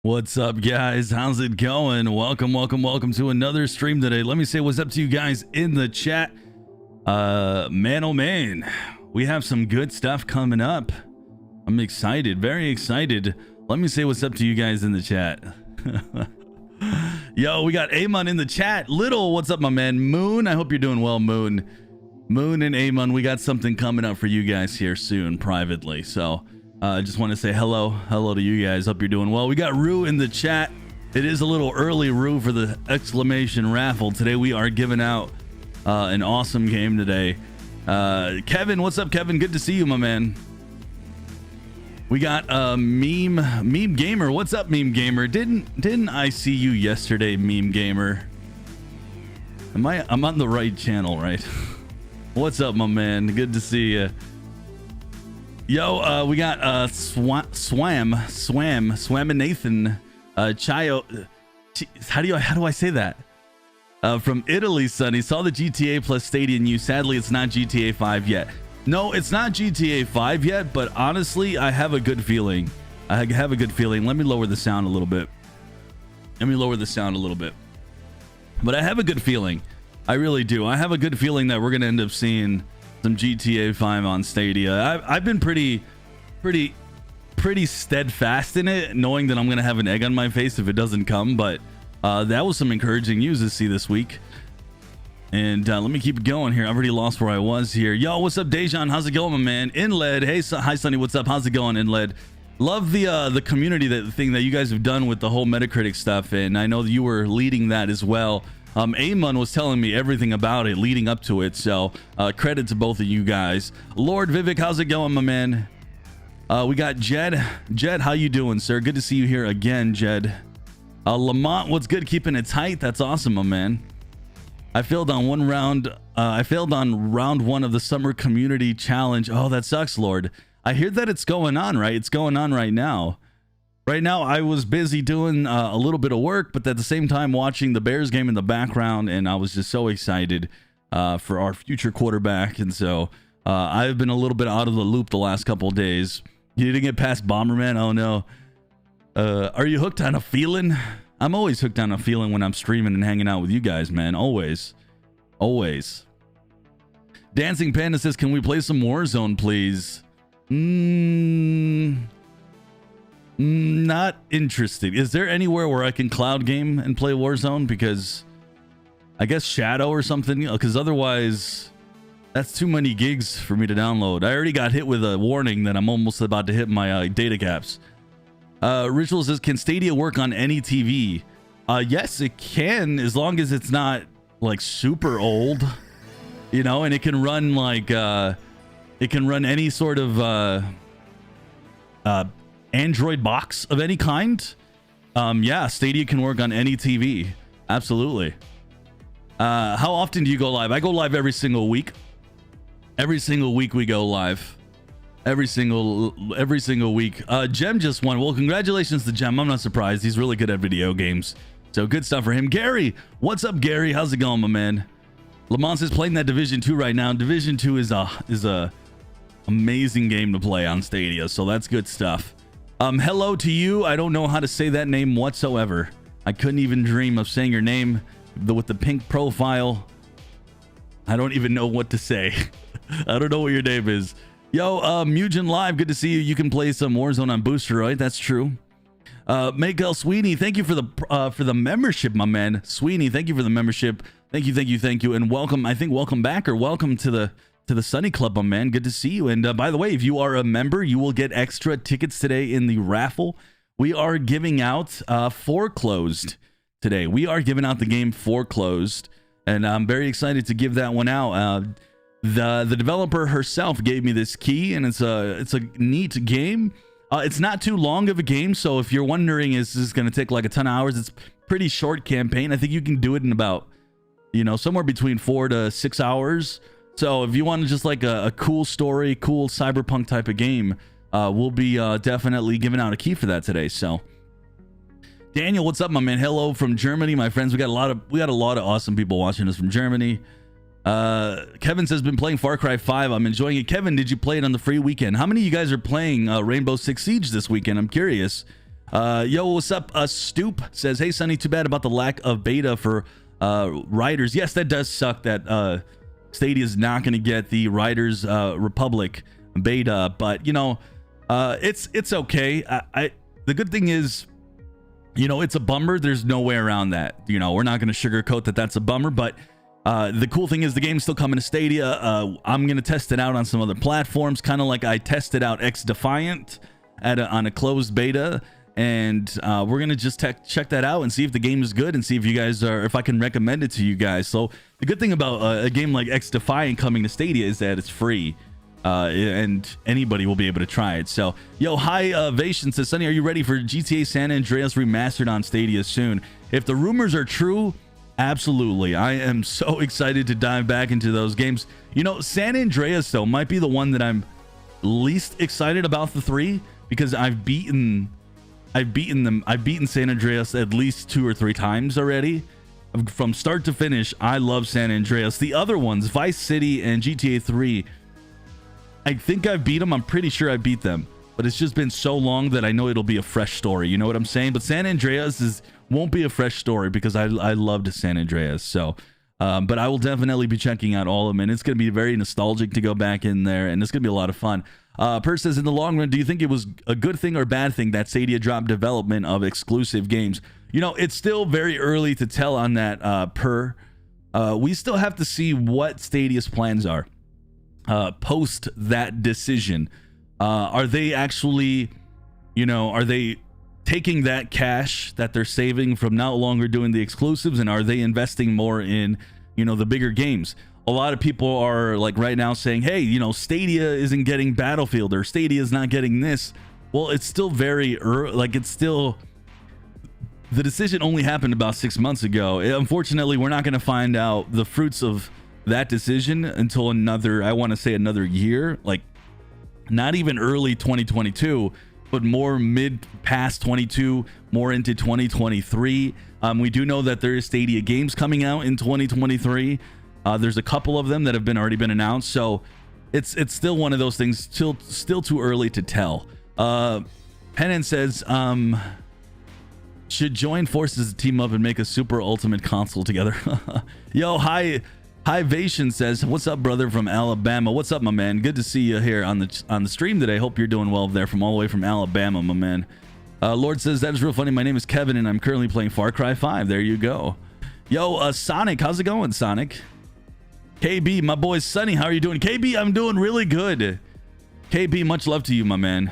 What's up, guys? How's it going? Welcome to another stream today. Let me say what's up to you guys in the chat. Man, oh man, we have some good stuff coming up. I'm excited, very excited. Let me say what's up to you guys in the chat. Yo, we got Amon in the chat. Little, what's up, my man? Moon, I hope you're doing well, Moon. Moon and Amon, we got something coming up for you guys here soon, privately. So I just want to say hello to you guys. Hope you're doing well. We got Rue in the chat. It is a little early, Rue, for the exclamation raffle. Today we are giving out an awesome game today. Kevin, what's up, Kevin? Good to see you, my man. We got meme gamer. What's up, meme gamer? Didn't I see you yesterday, meme gamer? I'm on the right channel, right? What's up, my man? Good to see you. Yo, we got Swam and Nathan, Chayo. How do I say that? From Italy, son. He saw the GTA plus Stadia news. Sadly, it's not GTA 5 yet. No, it's not GTA 5 yet, but honestly, I have a good feeling. Let me lower the sound a little bit. But I have a good feeling. I really do. I have a good feeling that we're going to end up seeing some GTA 5 on Stadia. I've been pretty steadfast in it, knowing that I'm going to have an egg on my face if it doesn't come. But that was some encouraging news to see this week. And let me keep going here. I've already lost where I was here. Yo, what's up, Dejan? How's it going, my man? Inled. Hey, hi, Sonny. What's up? How's it going, Inled? Love the community thing that you guys have done with the whole Metacritic stuff. And I know that you were leading that as well. Amon was telling me everything about it leading up to it. So credit to both of you guys. Lord Vivek, how's it going, my man? We got Jed. Jed, how you doing, sir? Good to see you here again, Jed. Lamont, what's good? Keeping it tight. That's awesome, my man. I failed on round one of the summer community challenge. Oh, that sucks, Lord. I hear that it's going on, right? It's going on right now. Right now, I was busy doing a little bit of work, but at the same time watching the Bears game in the background, and I was just so excited for our future quarterback. And so I've been a little bit out of the loop the last couple of days. You didn't get past Bomberman? Oh, no. Are you hooked on a feeling? I'm always hooked on a feeling when I'm streaming and hanging out with you guys, man. Always. Dancing Panda says, can we play some Warzone, please? Not interested. Is there anywhere where I can cloud game and play Warzone? Because I guess Shadow or something, because otherwise that's too many gigs for me to download. I already got hit with a warning that I'm almost about to hit my data caps. Ritual says, can Stadia work on any TV? Yes, it can, as long as it's not like super old, you know, and it can run like it can run any sort of Android box of any kind. Yeah, Stadia can work on any TV. Absolutely. How often do you go live? I go live every single week. Every single week we go live. Every single week. Jem just won. Well, congratulations to Jem. I'm not surprised. He's really good at video games. So good stuff for him. Gary, what's up, Gary? How's it going, my man? Lamont is playing that Division 2 right now. Division 2 is a amazing game to play on Stadia. So that's good stuff. Hello to you. I don't know how to say that name whatsoever. I couldn't even dream of saying your name with the pink profile. I don't even know what to say. I don't know what your name is. Yo, Mugen Live, good to see you. You can play some Warzone on Boosteroid. That's true. Miguel Sweeney, thank you for the membership, my man. Sweeney, thank you for the membership. Thank you, and welcome. I think welcome back or welcome to the Sunny Club, my man. Good to see you. And by the way, if you are a member, you will get extra tickets today in the raffle. We are giving out Foreclosed today. We are giving out the game Foreclosed, and I'm very excited to give that one out. The developer herself gave me this key, and it's a neat game. It's not too long of a game, so if you're wondering is this going to take like a ton of hours, it's pretty short campaign. I think you can do it in about, you know, somewhere between 4 to 6 hours. So if you want just like a cool story, cool cyberpunk type of game, we'll be definitely giving out a key for that today. So Daniel, what's up, my man? Hello from Germany, my friends. We got a lot of awesome people watching us from Germany. Kevin says, been playing Far Cry 5. I'm enjoying it. Kevin, did you play it on the free weekend? How many of you guys are playing Rainbow Six Siege this weekend? I'm curious. Yo, what's up? Stoop says, hey, Sonny, too bad about the lack of beta for Riders. Yes, that does suck that Stadia is not going to get the Riders Republic beta, but you know, it's okay. The good thing is, you know, it's a bummer. There's no way around that. You know, we're not going to sugarcoat that that's a bummer, but the cool thing is the game's still coming to Stadia. I'm going to test it out on some other platforms, kind of like I tested out X Defiant on a closed beta. And we're going to just check that out and see if the game is good and see if you guys if I can recommend it to you guys. So the good thing about a game like X Defiant coming to Stadia is that it's free. And anybody will be able to try it. So, yo, Hi Vation says, Sonny, are you ready for GTA San Andreas remastered on Stadia soon? If the rumors are true, absolutely. I am so excited to dive back into those games. You know, San Andreas, though, might be the one that I'm least excited about the three, because I've beaten San Andreas at least 2 or 3 times already. From start to finish, I love San Andreas. The other ones, Vice City and GTA 3, I think I've beat them. I'm pretty sure I beat them, but it's just been so long that I know it'll be a fresh story. You know what I'm saying? But San Andreas won't be a fresh story because I loved San Andreas. So, but I will definitely be checking out all of them, and it's going to be very nostalgic to go back in there, and it's going to be a lot of fun. Per says, in the long run, do you think it was a good thing or bad thing that Stadia dropped development of exclusive games? You know, it's still very early to tell on that. We still have to see what Stadia's plans are. Post that decision. Are they actually, you know, are they taking that cash that they're saving from no longer doing the exclusives, and are they investing more in, you know, the bigger games? A lot of people are like right now saying, hey, you know, Stadia isn't getting Battlefield, or Stadia is not getting this. Well, it's still very early. Like, it's still, the decision only happened about 6 months ago. Unfortunately, we're not going to find out the fruits of that decision until another, I want to say another year, like not even early 2022, but more mid past 22, more into 2023. We do know that there is Stadia games coming out in 2023. There's a couple of them that have already been announced, so it's still one of those things, still too early to tell. Pennant says, should join forces to team up and make a super ultimate console together. Yo, Hi Vation says, what's up, brother, from Alabama? What's up, my man? Good to see you here on the stream today. Hope you're doing well there, from all the way from Alabama, my man. Lord says, that is real funny. My name is Kevin, and I'm currently playing Far Cry 5. There you go. Yo, Sonic, how's it going, Sonic? KB, my boy Sonny, how are you doing? KB, I'm doing really good. KB, much love to you, my man.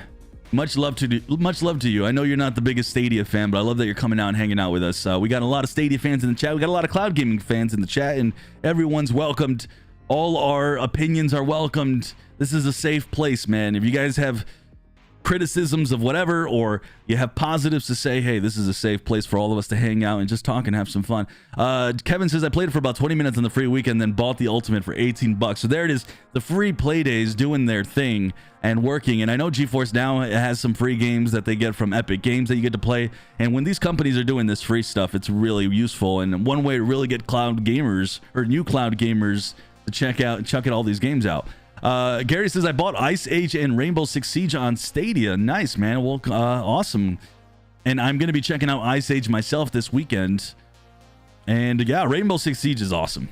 Much love to you. I know you're not the biggest Stadia fan, but I love that you're coming out and hanging out with us. We got a lot of Stadia fans in the chat. We got a lot of cloud gaming fans in the chat, and everyone's welcomed. All our opinions are welcomed. This is a safe place, man. If you guys have criticisms of whatever, or you have positives to say, hey, this is a safe place for all of us to hang out and just talk and have some fun. Kevin says, I played it for about 20 minutes on the free weekend, then bought the ultimate for 18 bucks. So there it is, the free play days doing their thing and working. And I know GeForce Now has some free games that they get from Epic Games that you get to play, and when these companies are doing this free stuff, it's really useful, and one way to really get cloud gamers, or new cloud gamers, to check out all these games out. Gary says, I bought Ice Age and Rainbow Six Siege on Stadia. Nice, man. Well, awesome. And I'm going to be checking out Ice Age myself this weekend. And yeah, Rainbow Six Siege is awesome.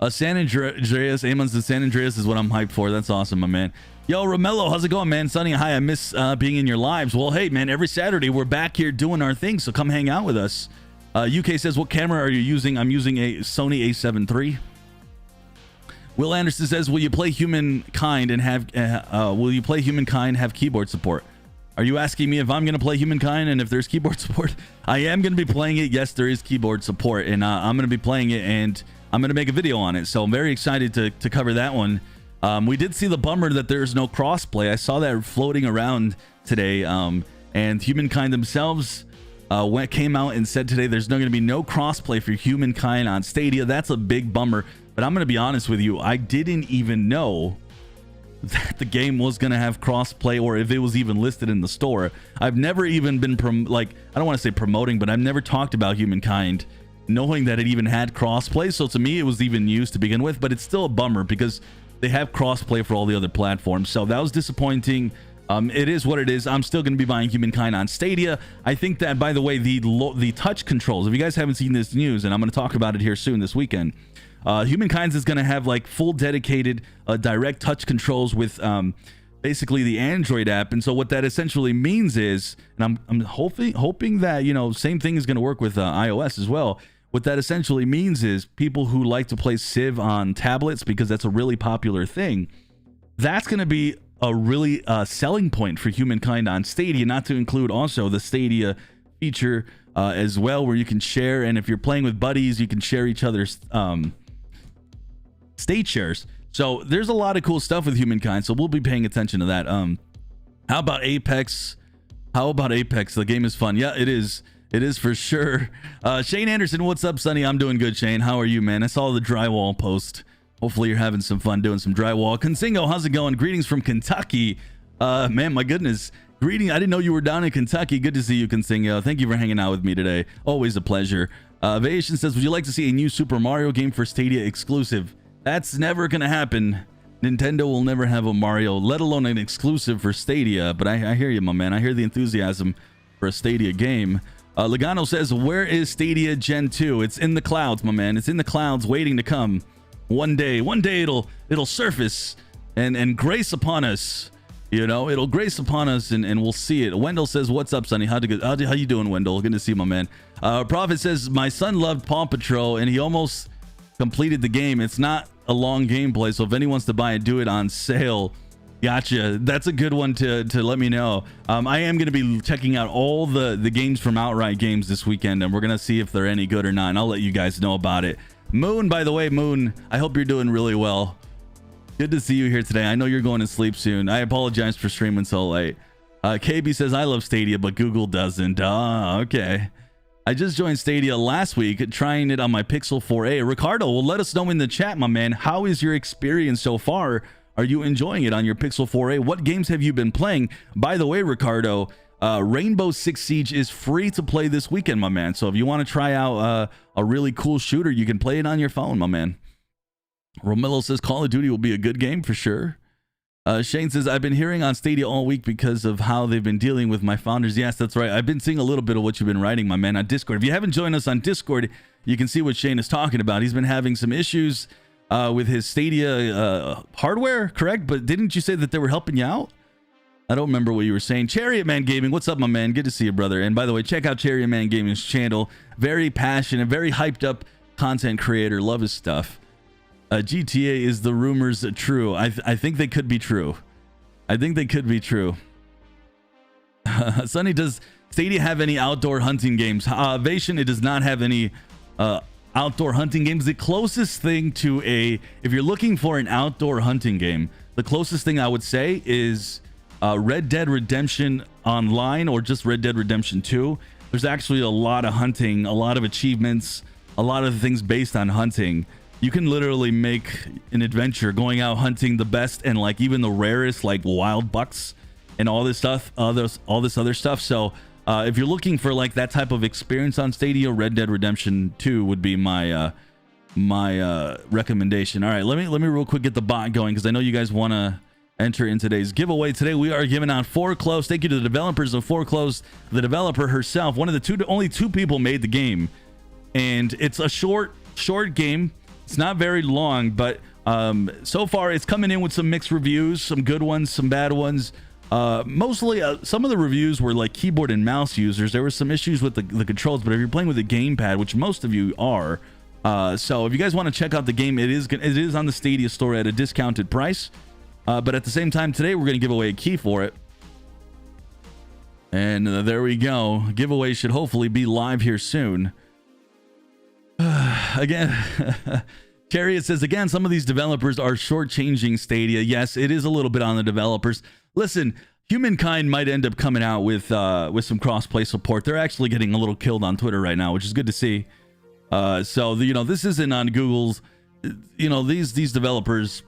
San Andreas, Amon's the San Andreas is what I'm hyped for. That's awesome, my man. Yo, Romello, how's it going, man? Sonny, hi. I miss being in your lives. Well, hey, man, every Saturday we're back here doing our thing, so come hang out with us. UK says, what camera are you using? I'm using a Sony A7 III. Will Anderson says, will you play Humankind and have have keyboard support? Are you asking me if I'm going to play Humankind and if there's keyboard support? I am going to be playing it. Yes, there is keyboard support, and I'm going to be playing it, and I'm going to make a video on it. So I'm very excited to cover that one. We did see the bummer that there's no crossplay. I saw that floating around today, and Humankind themselves came out and said today there's going to be no crossplay for Humankind on Stadia. That's a big bummer. But I'm going to be honest with you, I didn't even know that the game was going to have crossplay, or if it was even listed in the store. I've never even been, I don't want to say promoting, but I've never talked about Humankind knowing that it even had crossplay. So to me, it was even used to begin with, but it's still a bummer because they have crossplay for all the other platforms. So that was disappointing. It is what it is. I'm still going to be buying Humankind on Stadia. I think that, by the way, the touch controls, if you guys haven't seen this news, and I'm going to talk about it here soon this weekend, Humankind is going to have like full dedicated direct touch controls with basically the Android app. And so what that essentially means is, and I'm hoping that, you know, same thing is going to work with iOS as well. What that essentially means is people who like to play Civ on tablets, because that's a really popular thing, that's going to be a really selling point for Humankind on Stadia, not to include also the Stadia feature as well, where you can share, and if you're playing with buddies, you can share each other's state shares. So there's a lot of cool stuff with Humankind, so we'll be paying attention to that. How about Apex? The game is fun. Yeah, it is. It is for sure. Shane Anderson, what's up, Sonny? I'm doing good, Shane. How are you, man? I saw the drywall post. Hopefully you're having some fun doing some drywall. Consingo, how's it going? Greetings from Kentucky. Man, my goodness. I didn't know you were down in Kentucky. Good to see you, Consingo. Thank you for hanging out with me today. Always a pleasure. Vacation says, would you like to see a new Super Mario game for Stadia exclusive? That's never going to happen. Nintendo will never have a Mario, let alone an exclusive for Stadia. But I hear you, my man. I hear the enthusiasm for a Stadia game. Logano says, where is Stadia Gen 2? It's in the clouds, my man. It's in the clouds waiting to come. One day it'll surface and grace upon us. You know, it'll grace upon us and we'll see it. Wendell says, what's up, Sonny? How you doing, Wendell? Good to see you, my man. Prophet says, my son loved Paw Patrol and he almost completed the game. It's not a long gameplay, so if anyone wants to buy it, do it on sale. Gotcha. That's a good one to let me know. I am going to be checking out all the games from Outright Games this weekend, and we're going to see if they're any good or not, and I'll let you guys know about it. Moon, by the way, Moon, I hope you're doing really well. Good to see you here today. I know you're going to sleep soon. I apologize for streaming so late. KB says, I love Stadia, but Google doesn't. Okay. I just joined Stadia last week, trying it on my Pixel 4a. Ricardo, well, let us know in the chat, my man. How is your experience so far? Are you enjoying it on your Pixel 4a? What games have you been playing? By the way, Ricardo, Rainbow Six Siege is free to play this weekend, my man. So if you want to try out a really cool shooter, you can play it on your phone, my man. Romello says Call of Duty will be a good game for sure. Shane says, I've been hearing on Stadia all week because of how they've been dealing with my founders. Yes, that's right. I've been seeing a little bit of what you've been writing, my man, on Discord. If you haven't joined us on Discord, you can see what Shane is talking about. He's been having some issues with his Stadia hardware, correct? But didn't you say that they were helping you out? I don't remember what you were saying. Chariot Man Gaming, what's up, my man? Good to see you, brother. And by the way, check out Chariot Man Gaming's channel. Very passionate, very hyped up content creator. Love his stuff. GTA, is the rumors true? I think they could be true. I think they could be true. Sonny, does Stadia have any outdoor hunting games? Vation, it does not have any outdoor hunting games. The closest thing to if you're looking for an outdoor hunting game, the closest thing I would say is Red Dead Redemption Online, or just Red Dead Redemption 2. There's actually a lot of hunting, a lot of achievements, a lot of things based on hunting. You can literally make an adventure going out hunting the best and like even the rarest, like wild bucks and all this stuff, all this other stuff. So if you're looking for like that type of experience on Stadia, Red Dead Redemption 2 would be my recommendation. All right, let me real quick get the bot going, because I know you guys want to enter in today's giveaway. Today we are giving out Foreclosed. Thank you to the developers of Foreclosed. The developer herself, one of the only two people made the game, and it's a short game. It's not very long, but so far it's coming in with some mixed reviews, some good ones, some bad ones. Mostly some of the reviews were like keyboard and mouse users. There were some issues with the controls, but if you're playing with a gamepad, which most of you are, so if you guys want to check out the game, it is on the Stadia store at a discounted price. But at the same time, today we're going to give away a key for it. And there we go. Giveaway should hopefully be live here soon. Again, Chariot says, again, some of these developers are shortchanging Stadia. Yes, it is a little bit on the developers. Listen, Humankind might end up coming out with some crossplay support. They're actually getting a little killed on Twitter right now, which is good to see. So this isn't on Google's. These developers,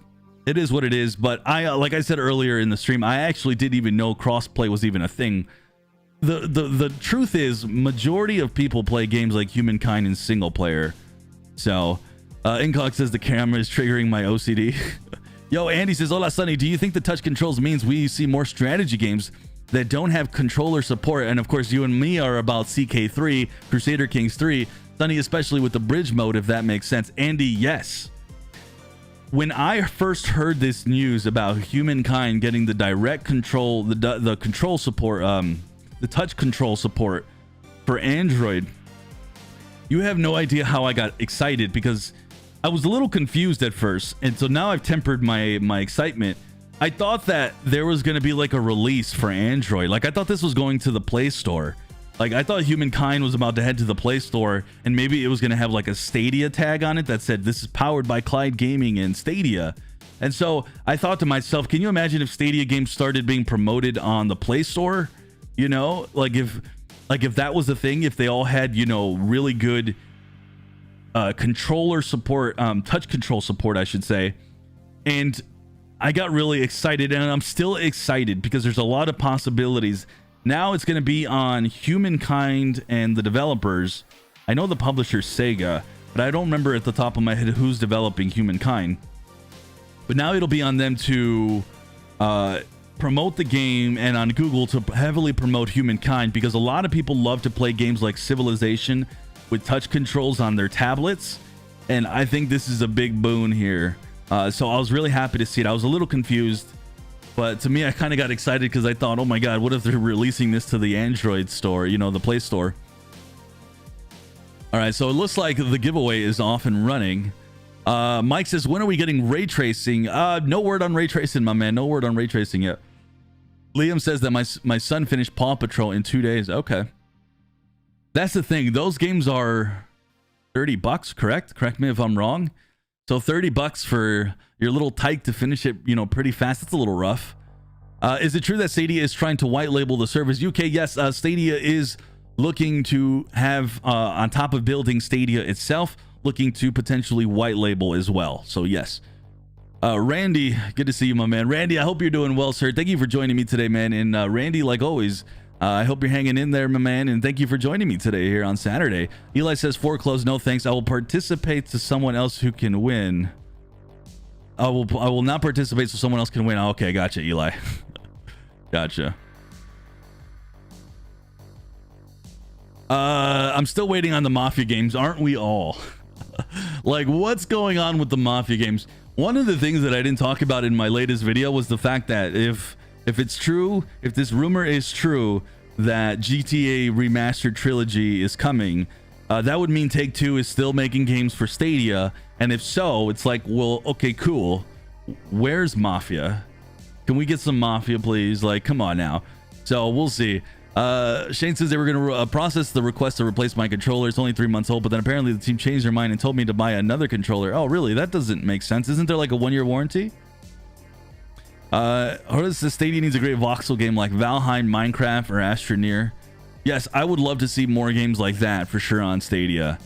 it is what it is. But like I said earlier in the stream, I actually didn't even know crossplay was even a thing. The truth is, majority of people play games like Humankind in single player. So Incock says the camera is triggering my OCD. Yo, Andy says, hola, Sonny. Do you think the touch controls means we see more strategy games that don't have controller support? And of course, you and me are about CK3, Crusader Kings 3. Sonny, especially with the bridge mode, if that makes sense. Andy, yes. When I first heard this news about Humankind getting the direct control, the control support, the touch control support for Android, you have no idea how I got excited, because I was a little confused at first, and so now I've tempered my excitement. I thought that there was going to be like a release for Android. Like, I thought this was going to the Play Store. Like, I thought Humankind was about to head to the Play Store, and maybe it was going to have like a Stadia tag on it that said this is powered by Clyde Gaming and Stadia. And so I thought to myself, can you imagine if Stadia games started being promoted on the Play Store? You know, like if that was the thing, if they all had, you know, really good controller support, touch control support, I should say. And I got really excited, and I'm still excited because there's a lot of possibilities. Now it's going to be on Humankind and the developers. I know the publisher's Sega, but I don't remember at the top of my head who's developing Humankind. But now it'll be on them to promote the game, and on Google to heavily promote Humankind, because a lot of people love to play games like Civilization with touch controls on their tablets, and I think this is a big boon here. So I was really happy to see it. I was a little confused, but to me, I kind of got excited because I thought, oh my god, what if they're releasing this to the Android store, you know, the Play Store? All right, so it looks like the giveaway is off and running. Mike says, when are we getting ray tracing? No word on ray tracing, my man. No word on ray tracing yet. Liam says that my son finished Paw Patrol in 2 days. Okay. That's the thing. Those games are $30, correct? Correct me if I'm wrong. So $30 for your little tyke to finish it, you know, pretty fast. It's a little rough. Is it true that Stadia is trying to white label the service? UK, yes. Stadia is looking to have, on top of building Stadia itself, looking to potentially white label as well. So yes. Randy, good to see you, my man. Randy, I hope you're doing well, sir. Thank you for joining me today, man. And Randy, like always, I hope you're hanging in there, my man. And thank you for joining me today here on Saturday. Eli says, foreclose, no thanks. I will participate to someone else who can win. I will not participate so someone else can win. Okay, gotcha, Eli. Gotcha. I'm still waiting on the Mafia games, aren't we all? Like, what's going on with the Mafia games? One of the things that I didn't talk about in my latest video was the fact that if it's true, if this rumor is true that GTA Remastered Trilogy is coming, that would mean Take-Two is still making games for Stadia. And if so, it's like, well, okay, cool. Where's Mafia? Can we get some Mafia, please? Like, come on now. So we'll see. Shane says they were going to process the request to replace my controller. It's only 3 months old, but then apparently the team changed their mind and told me to buy another controller. Oh, really? That doesn't make sense. Isn't there like a 1-year warranty? Horus says Stadia needs a great voxel game like Valheim, Minecraft, or Astroneer. Yes, I would love to see more games like that for sure on Stadia.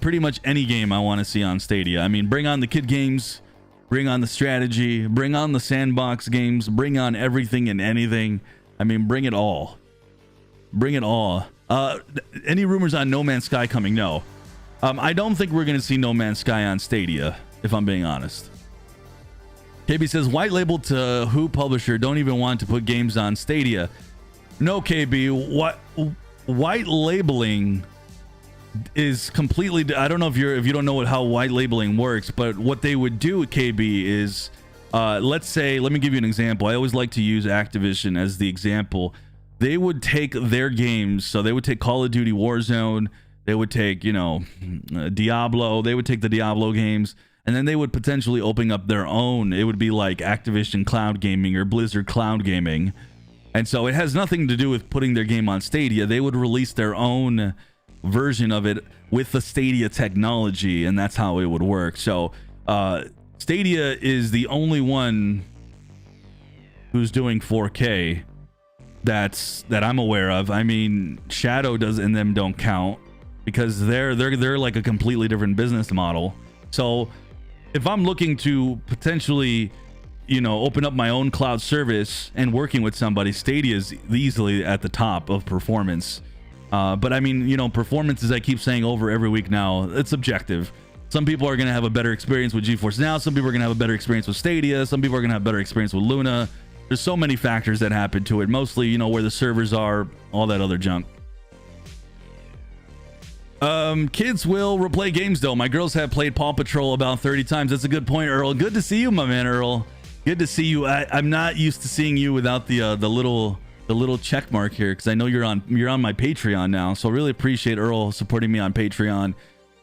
Pretty much any game I want to see on Stadia. I mean, bring on the kid games, bring on the strategy, bring on the sandbox games, bring on everything and anything. I mean, bring it all. Bring it all. Any rumors on No Man's Sky coming? No. I don't think we're going to see No Man's Sky on Stadia, if I'm being honest. KB says, white label to who publisher don't even want to put games on Stadia. No, KB. What white labeling is completely... I don't know if you don't know how white labeling works, but what they would do, KB, is... let's say... Let me give you an example. I always like to use Activision as the example. They would take their games, so they would take Call of Duty Warzone, they would take, you know, Diablo, they would take the Diablo games, and then they would potentially open up their own. It would be like Activision Cloud Gaming or Blizzard Cloud Gaming. And so it has nothing to do with putting their game on Stadia. They would release their own version of it with the Stadia technology, and that's how it would work. So Stadia is the only one who's doing 4K that I'm aware of. I mean, Shadow does and them don't count because they're like a completely different business model. So if I'm looking to potentially, you know, open up my own cloud service and working with somebody, Stadia is easily at the top of performance. But I mean, you know, performance, as I keep saying over every week now, it's subjective. Some people are going to have a better experience with GeForce Now. Some people are going to have a better experience with Stadia. Some people are going to have a better experience with Luna. There's so many factors that happen to it. Mostly, you know, where the servers are, all that other junk. Kids will replay games though. My girls have played Paw Patrol about 30 times. That's a good point, Earl. Good to see you, my man, Earl. Good to see you. I'm not used to seeing you without the little check mark here, because I know you're on my Patreon now. So I really appreciate Earl supporting me on Patreon.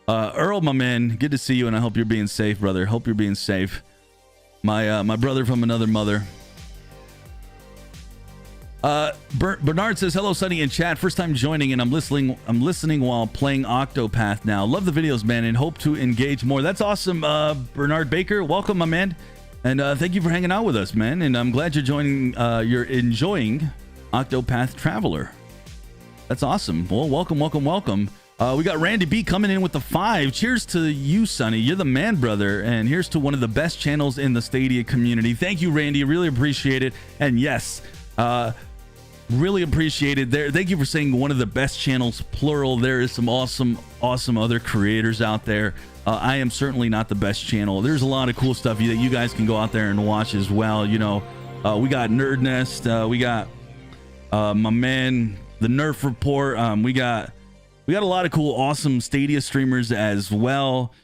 Earl, my man, good to see you, and I hope you're being safe, brother. Hope you're being safe. My brother from another mother. Bernard says, hello, Sonny in chat. First time joining, and I'm listening while playing Octopath now. Love the videos, man, and hope to engage more. That's awesome, Bernard Baker. Welcome, my man. And thank you for hanging out with us, man. And I'm glad you're enjoying Octopath Traveler. That's awesome. Well, welcome. We got Randy B coming in with the 5. Cheers to you, Sonny. You're the man, brother. And here's to one of the best channels in the Stadia community. Thank you, Randy. Really appreciate it. And yes, really appreciate it there. Thank you for saying one of the best channels, plural. There is some awesome other creators out there. I am certainly not the best channel. There's a lot of cool stuff that you guys can go out there and watch as well. You know, we got Nerd Nest. We got my man, the Nerf Report. We got a lot of cool, awesome Stadia streamers as well.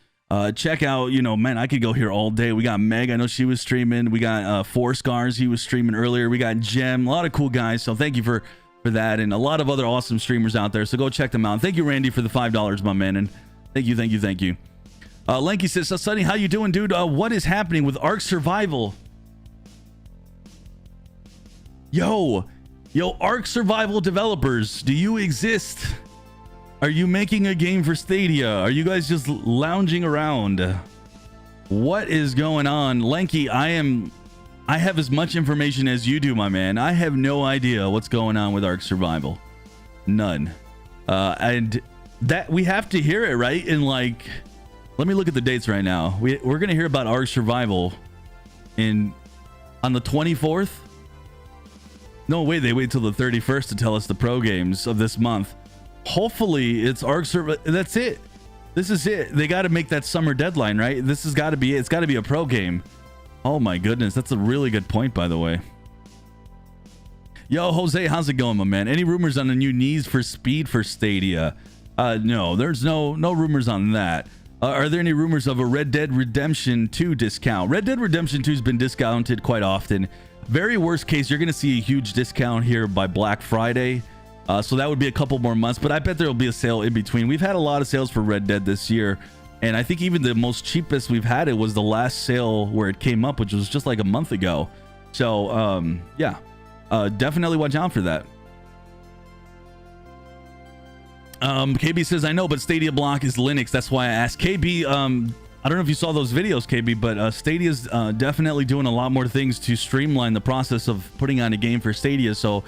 Check out, you know, man, I could go here all day. We got Meg, I know she was streaming. We got Four Scars, he was streaming earlier. We got Gem, a lot of cool guys. So thank you for that, and a lot of other awesome streamers out there. So go check them out. Thank you, Randy, for the $5, my man, and thank you. Lanky says, so Sonny, how you doing, dude? What is happening with Ark Survival? Yo, Ark Survival developers, do you exist? Are you making a game for Stadia? Are you guys just lounging around? What is going on? Lanky, I have as much information as you do, my man. I have no idea what's going on with Ark Survival. None. And that we have to hear it, right? And like, let me look at the dates right now. We're going to hear about Ark Survival on the 24th. No way, they wait till the 31st to tell us the pro games of this month. Hopefully it's Ark Survival. That's it. This is it. They got to make that summer deadline, right? This has got to be it. It's got to be a pro game. Oh my goodness, that's a really good point, by the way. Yo, Jose, how's it going, my man? Any rumors on the new Need for Speed for Stadia? No, there's no rumors on that. Are there any rumors of a Red Dead Redemption 2 discount? Red Dead Redemption 2 has been discounted quite often. Very worst case, you're going to see a huge discount here by Black Friday. So that would be a couple more months, but I bet there will be a sale in between. We've had a lot of sales for Red Dead this year, and I think even the most cheapest we've had it was the last sale where it came up, which was just like a month ago. So yeah, definitely watch out for that. KB says, I know, but Stadia Block is Linux. That's why I asked. KB, I don't know if you saw those videos, KB, but Stadia's definitely doing a lot more things to streamline the process of putting on a game for Stadia. So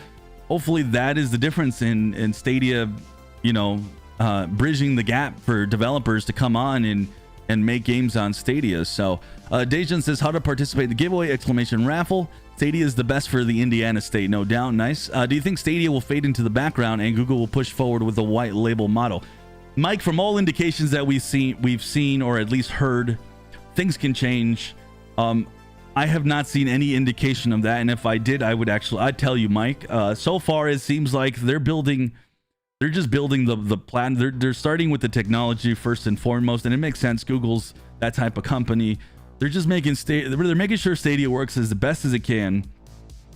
hopefully that is the difference in Stadia, you know, bridging the gap for developers to come on and make games on Stadia. So Dejan says, how to participate in the giveaway, exclamation raffle. Stadia is the best for the Indiana state, no doubt. Nice. Do you think Stadia will fade into the background and Google will push forward with a white label model? Mike, from all indications that we've seen or at least heard, things can change. I have not seen any indication of that, and if I did, I'd tell you, Mike. So far, it seems like they're just building the plan. They're starting with the technology first and foremost, and it makes sense. Google's that type of company. They're just making they're making sure Stadia works as the best as it can.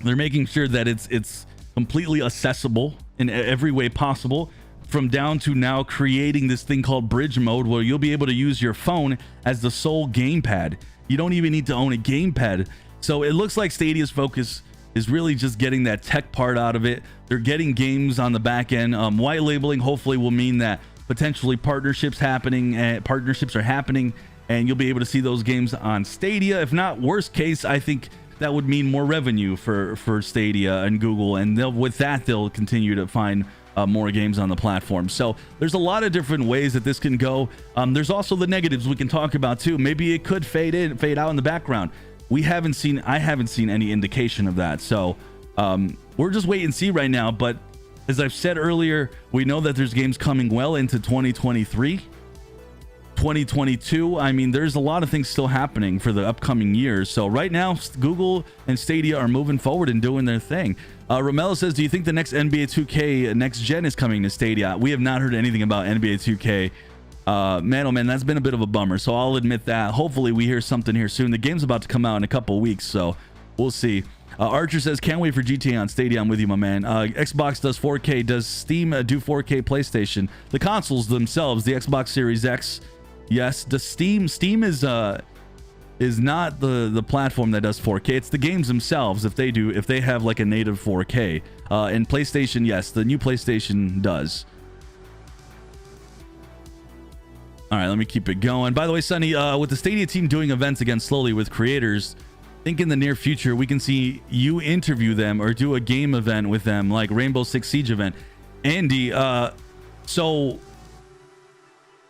They're making sure that it's completely accessible in every way possible, from down to now creating this thing called bridge mode, where you'll be able to use your phone as the sole gamepad. You don't even need to own a gamepad. So it looks like Stadia's focus is really just getting that tech part out of it. They're getting games on the back end. White labeling hopefully will mean that potentially partnerships are happening, and you'll be able to see those games on Stadia. If not, worst case, I think that would mean more revenue for Stadia and Google, and with that they'll continue to find more games on the platform. So there's a lot of different ways that this can go. There's also the negatives we can talk about too. Maybe it could fade out in the background. I haven't seen any indication of that. So we're just wait and see right now. But as I've said earlier, we know that there's games coming well into 2023. 2022. I mean, there's a lot of things still happening for the upcoming years. So right now, Google and Stadia are moving forward and doing their thing. Romello says, do you think the next NBA 2K next gen is coming to Stadia? We have not heard anything about NBA 2K. Man, oh man, that's been a bit of a bummer. So I'll admit that. Hopefully we hear something here soon. The game's about to come out in a couple of weeks, so we'll see. Archer says, can't wait for GTA on Stadia. I'm with you, my man. Xbox does 4K. Does Steam do 4K PlayStation? The consoles themselves, the Xbox Series X, yes. Does Steam is not the platform that does 4K. It's the games themselves. If they have like a native 4K. And PlayStation, yes, the new PlayStation does. All right, let me keep it going. By the way, Sonny, with the Stadia team doing events again slowly with creators, think in the near future we can see you interview them or do a game event with them, like Rainbow Six Siege event. Andy, so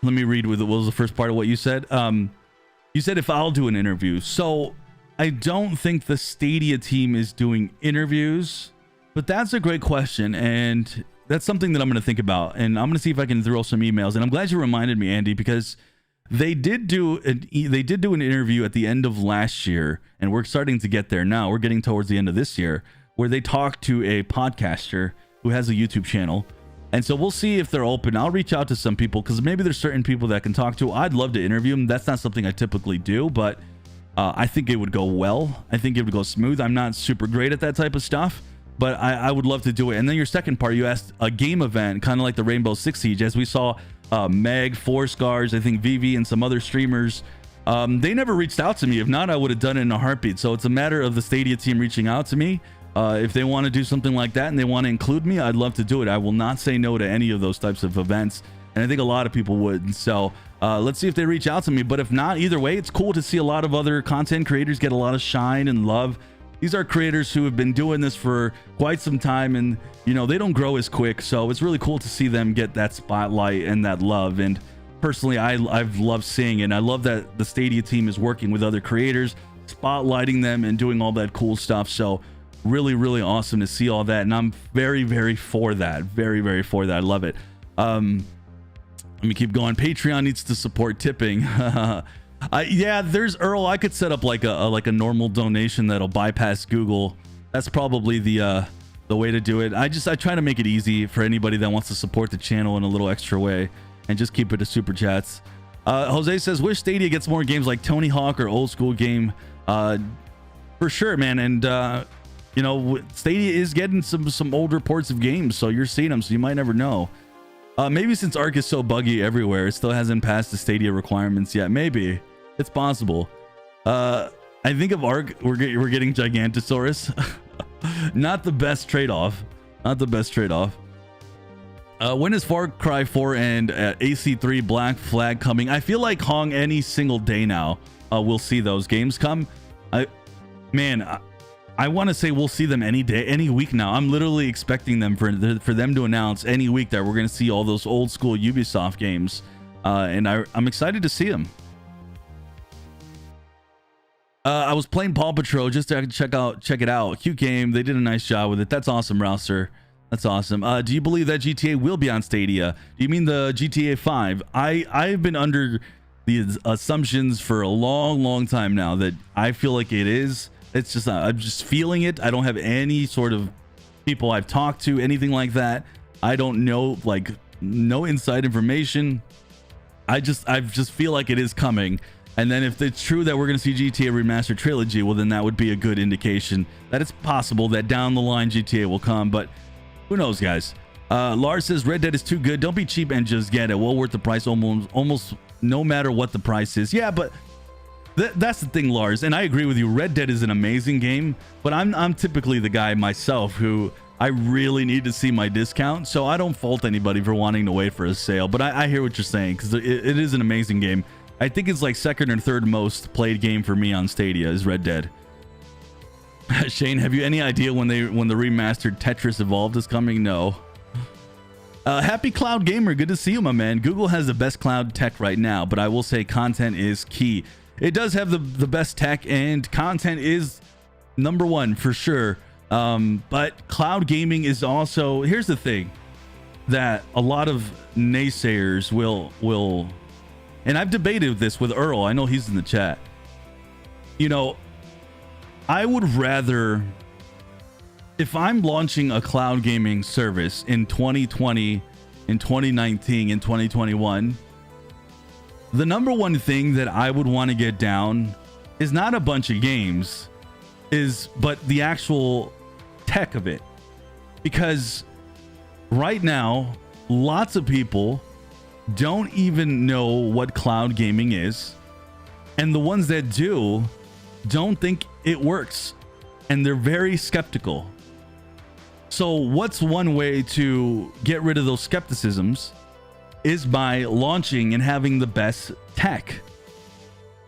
let me read what was the first part of what you said. You said if I'll do an interview. So I don't think the Stadia team is doing interviews, but that's a great question, and that's something that I'm going to think about, and I'm going to see if I can throw some emails. And I'm glad you reminded me, Andy, because they did do an interview at the end of last year, and we're starting to get there now. We're getting towards the end of this year, where they talked to a podcaster who has a YouTube channel. And so we'll see if they're open. I'll reach out to some people, because maybe there's certain people that I can talk to. I'd love to interview them. That's not something I typically do, but I think it would go well. I think it would go smooth. I'm not super great at that type of stuff, but I would love to do it. And then your second part, you asked a game event, kind of like the Rainbow Six Siege, as we saw Meg, Four Scars, I think Vivi, and some other streamers. They never reached out to me. If not, I would have done it in a heartbeat. So it's a matter of the Stadia team reaching out to me. If they want to do something like that and they want to include me, I'd love to do it. I will not say no to any of those types of events, and I think a lot of people would. And so let's see if they reach out to me. But if not, either way, it's cool to see a lot of other content creators get a lot of shine and love. These are creators who have been doing this for quite some time, and you know, they don't grow as quick, so it's really cool to see them get that spotlight and that love. And personally, I've loved seeing it, and I love that the Stadia team is working with other creators, spotlighting them and doing all that cool stuff. So really, really awesome to see all that, and I'm very, very for that. Very, very for that. I love it. Let me keep going. Patreon needs to support tipping. Yeah, there's Earl. I could set up like a normal donation that'll bypass Google. That's probably the way to do it. I try to make it easy for anybody that wants to support the channel in a little extra way, and just keep it to super chats. Jose says, wish Stadia gets more games like Tony Hawk or old school game. For sure, man. And you know, Stadia is getting some older ports of games, so you're seeing them, so you might never know. Maybe since Arc is so buggy everywhere, it still hasn't passed the Stadia requirements yet. Maybe it's possible. I think of Arc, we're getting Gigantosaurus. Not the best trade-off. Not the best trade-off. When is Far Cry 4 and AC3 Black Flag coming? I feel like Hong any single day now. We'll see those games come. I want to say we'll see them any day, any week now. I'm literally expecting them for them to announce any week that we're going to see all those old school Ubisoft games, and I'm excited to see them. I was playing Paw Patrol just to check it out. Cute game. They did a nice job with it. That's awesome, Rouser. That's awesome. Do you believe that GTA will be on Stadia? Do you mean the GTA 5? I've been under the assumptions for a long time now that I feel like it is. It's just I'm just feeling it. I don't have any sort of people I've talked to, anything like that. I don't know, like, no inside information. I just feel like it is coming. And then if it's true that we're going to see GTA Remastered Trilogy, well, then that would be a good indication that it's possible that down the line GTA will come. But who knows, guys? Lars says Red Dead is too good. Don't be cheap and just get it. Well worth the price, almost no matter what the price is. Yeah, but that's the thing, Lars, and I agree with you. Red Dead is an amazing game, but I'm typically the guy myself who I really need to see my discount, so I don't fault anybody for wanting to wait for a sale. But I hear what you're saying, because it is an amazing game. I think it's like second or third most played game for me on Stadia is Red Dead. Shane, have you any idea when the remastered Tetris Evolved is coming? No. Happy Cloud Gamer, good to see you, my man. Google has the best cloud tech right now, but I will say content is key. It does have the best tech, and content is number one for sure. But cloud gaming is also, here's the thing that a lot of naysayers will and I've debated this with Earl. I know he's in the chat. You know, I would rather, if I'm launching a cloud gaming service in 2020, in 2019, in 2021, the number one thing that I would want to get down is not a bunch of games, but the actual tech of it. Because right now, lots of people don't even know what cloud gaming is, and the ones that do don't think it works, and they're very skeptical. So what's one way to get rid of those skepticisms is by launching and having the best tech.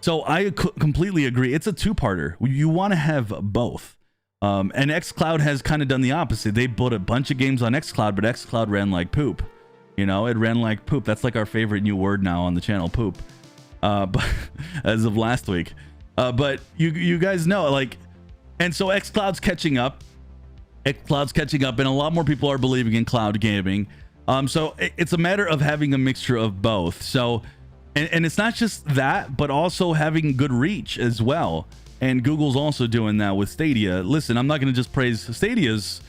So I completely agree. It's a two-parter. You want to have both. And xCloud has kind of done the opposite. They built a bunch of games on xCloud, but xCloud ran like poop. You know, it ran like poop. That's like our favorite new word now on the channel, poop. But as of last week. But you guys know, like, and so xCloud's catching up. xCloud's catching up, and a lot more people are believing in cloud gaming. So it's a matter of having a mixture of both. So, and it's not just that, but also having good reach as well. And Google's also doing that with Stadia. Listen, I'm not going to just praise Stadia's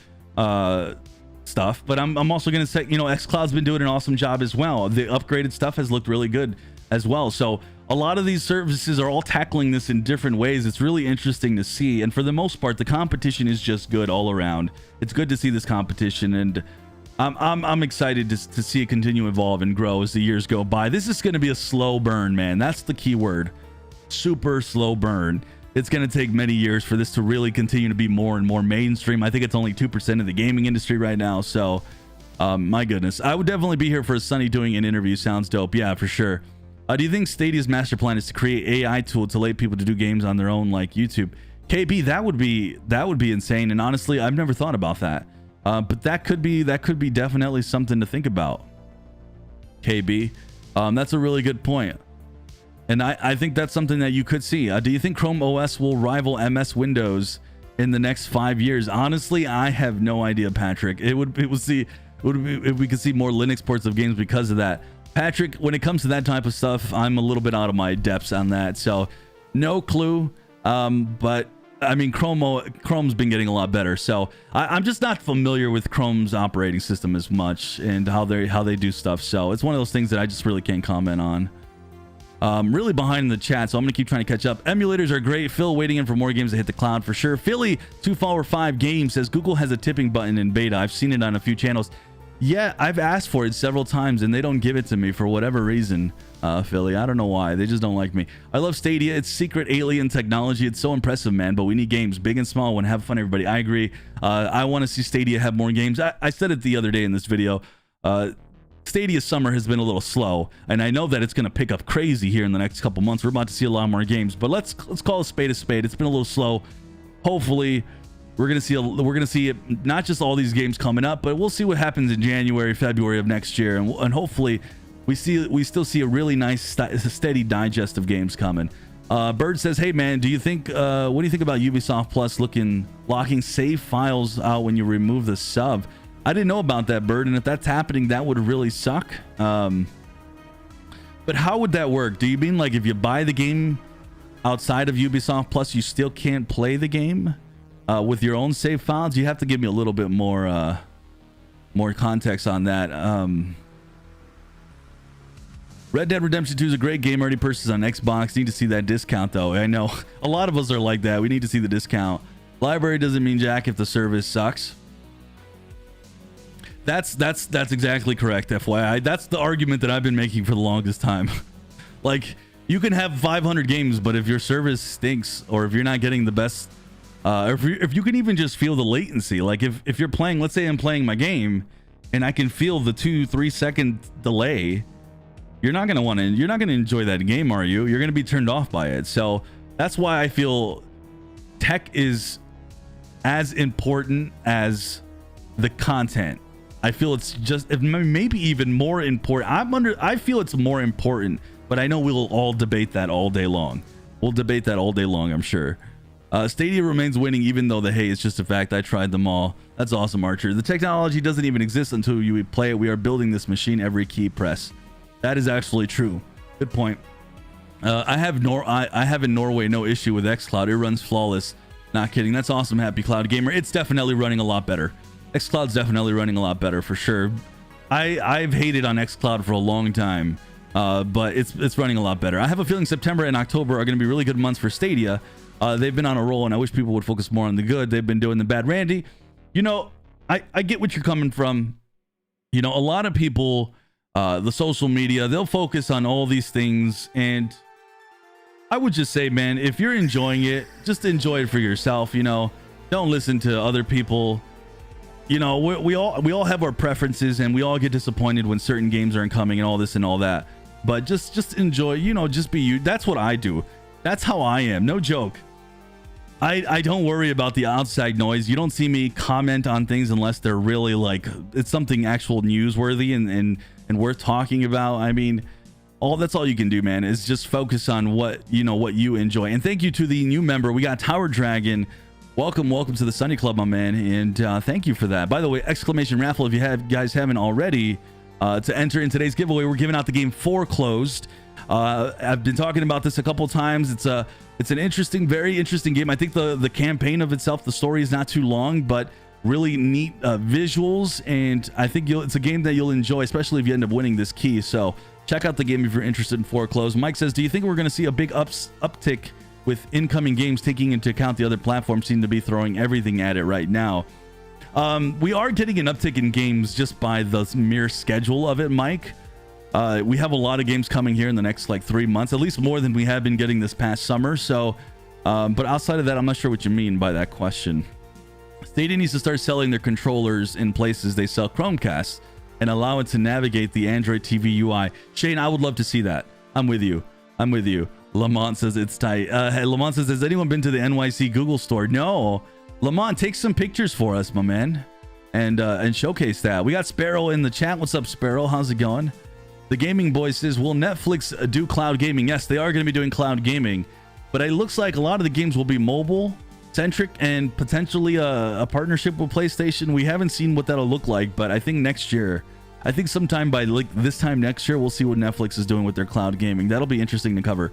stuff, but I'm also going to say, you know, xCloud's been doing an awesome job as well. The upgraded stuff has looked really good as well. So a lot of these services are all tackling this in different ways. It's really interesting to see. And for the most part, the competition is just good all around. It's good to see this competition, and I'm excited to see it continue to evolve and grow as the years go by. This is going to be a slow burn, man. That's the key word. Super slow burn. It's going to take many years for this to really continue to be more and more mainstream. I think it's only 2% of the gaming industry right now. So, my goodness. I would definitely be here for Sunny doing an interview. Sounds dope. Yeah, for sure. Do you think Stadia's master plan is to create AI tool to let people to do games on their own like YouTube? KB, that would be insane. And honestly, I've never thought about that. But that could be definitely something to think about. KB, that's a really good point. And I think that's something that you could see. Do you think Chrome OS will rival MS Windows in the next 5 years? Honestly, I have no idea, Patrick. If we could see more Linux ports of games because of that. Patrick, when it comes to that type of stuff, I'm a little bit out of my depths on that. So no clue. But I mean, Chrome's been getting a lot better. So I'm just not familiar with Chrome's operating system as much and how they do stuff. So it's one of those things that I just really can't comment on. Really behind in the chat, so I'm gonna keep trying to catch up. Emulators are great. Phil waiting in for more games to hit the cloud for sure. Philly 245 Games says Google has a tipping button in beta. I've seen it on a few channels. Yeah, I've asked for it several times and they don't give it to me for whatever reason. Philly, I don't know why. They just don't like me. I love Stadia. It's secret alien technology. It's so impressive, man. But we need games, big and small. Want to have fun, everybody. I agree. I want to see Stadia have more games. I said it the other day in this video. Stadia summer has been a little slow, and I know that it's going to pick up crazy here in the next couple months. We're about to see a lot more games, but let's call a spade a spade. It's been a little slow. Hopefully, we're going to see it, not just all these games coming up, but we'll see what happens in January, February of next year, and hopefully we still see a really nice steady digest of games coming. Bird says, "Hey man, what do you think about Ubisoft Plus locking save files out when you remove the sub?" I didn't know about that, Bird, and if that's happening, that would really suck. But how would that work? Do you mean like if you buy the game outside of Ubisoft Plus, you still can't play the game with your own save files? You have to give me a little bit more context on that. Red Dead Redemption 2 is a great game. Already purchased on Xbox. Need to see that discount though. I know a lot of us are like that. We need to see the discount. Library doesn't mean jack if the service sucks. That's exactly correct, FYI. That's the argument that I've been making for the longest time. Like, you can have 500 games, but if your service stinks, or if you're not getting the best, if you can even just feel the latency, like if you're playing, let's say I'm playing my game, and I can feel the 2-3 second delay, you're not gonna enjoy that game, are you? You're gonna be turned off by it. So that's why I feel tech is as important as the content. I feel it's just maybe even more important. I feel it's more important, but I know we'll all debate that all day long. We'll debate that all day long, I'm sure. Stadia remains winning even though the hey, it's just a fact. I tried them all. That's awesome, Archer. The technology doesn't even exist until you play it. We are building this machine every key press. That is actually true. Good point. I have in Norway no issue with xCloud. It runs flawless. Not kidding. That's awesome, Happy Cloud Gamer. It's definitely running a lot better. xCloud's definitely running a lot better for sure. I've hated on xCloud for a long time, but it's running a lot better. I have a feeling September and October are going to be really good months for Stadia. They've been on a roll, and I wish people would focus more on the good. They've been doing the bad. Randy, you know, I get what you're coming from. You know, a lot of people, the social media, they'll focus on all these things, and I would just say, man, if you're enjoying it, just enjoy it for yourself. You know, don't listen to other people. You know, we all have our preferences, and we all get disappointed when certain games aren't coming and all this and all that. But just enjoy, you know, just be you. That's what I do. That's how I am. No joke. I don't worry about the outside noise. You don't see me comment on things unless they're really like it's something actual newsworthy and worth talking about. I mean, that's all you can do, man, is just focus on what you enjoy. And thank you to the new member. We got Tower Dragon. Welcome to the Sunny Club, my man, and thank you for that. By the way, exclamation raffle if you guys haven't already, to enter in today's giveaway. We're giving out the game Foreclosed. I've been talking about this a couple times. It's an interesting, very interesting game. I think the campaign of itself, the story is not too long, but really neat visuals, and I think it's a game that you'll enjoy, especially if you end up winning this key. So check out the game if you're interested in Foreclosed. Mike says, do you think we're going to see a big uptick with incoming games, taking into account the other platforms seem to be throwing everything at it right now? We are getting an uptick in games just by the mere schedule of it, Mike. We have a lot of games coming here in the next like 3 months, at least more than we have been getting this past summer. So, but outside of that, I'm not sure what you mean by that question. Stadia needs to start selling their controllers in places they sell Chromecasts and allow it to navigate the Android TV UI. Shane, I would love to see that. I'm with you. Lamont says it's tight. Hey, Lamont says, has anyone been to the NYC Google store? No. Lamont, take some pictures for us, my man, and showcase that. We got Sparrow in the chat. What's up, Sparrow? How's it going? The Gaming Boy says, will Netflix do cloud gaming? Yes, they are going to be doing cloud gaming, but it looks like a lot of the games will be mobile centric and potentially a partnership with PlayStation. We haven't seen what that'll look like, but I think next year, I think sometime by like this time next year, we'll see what Netflix is doing with their cloud gaming. That'll be interesting to cover.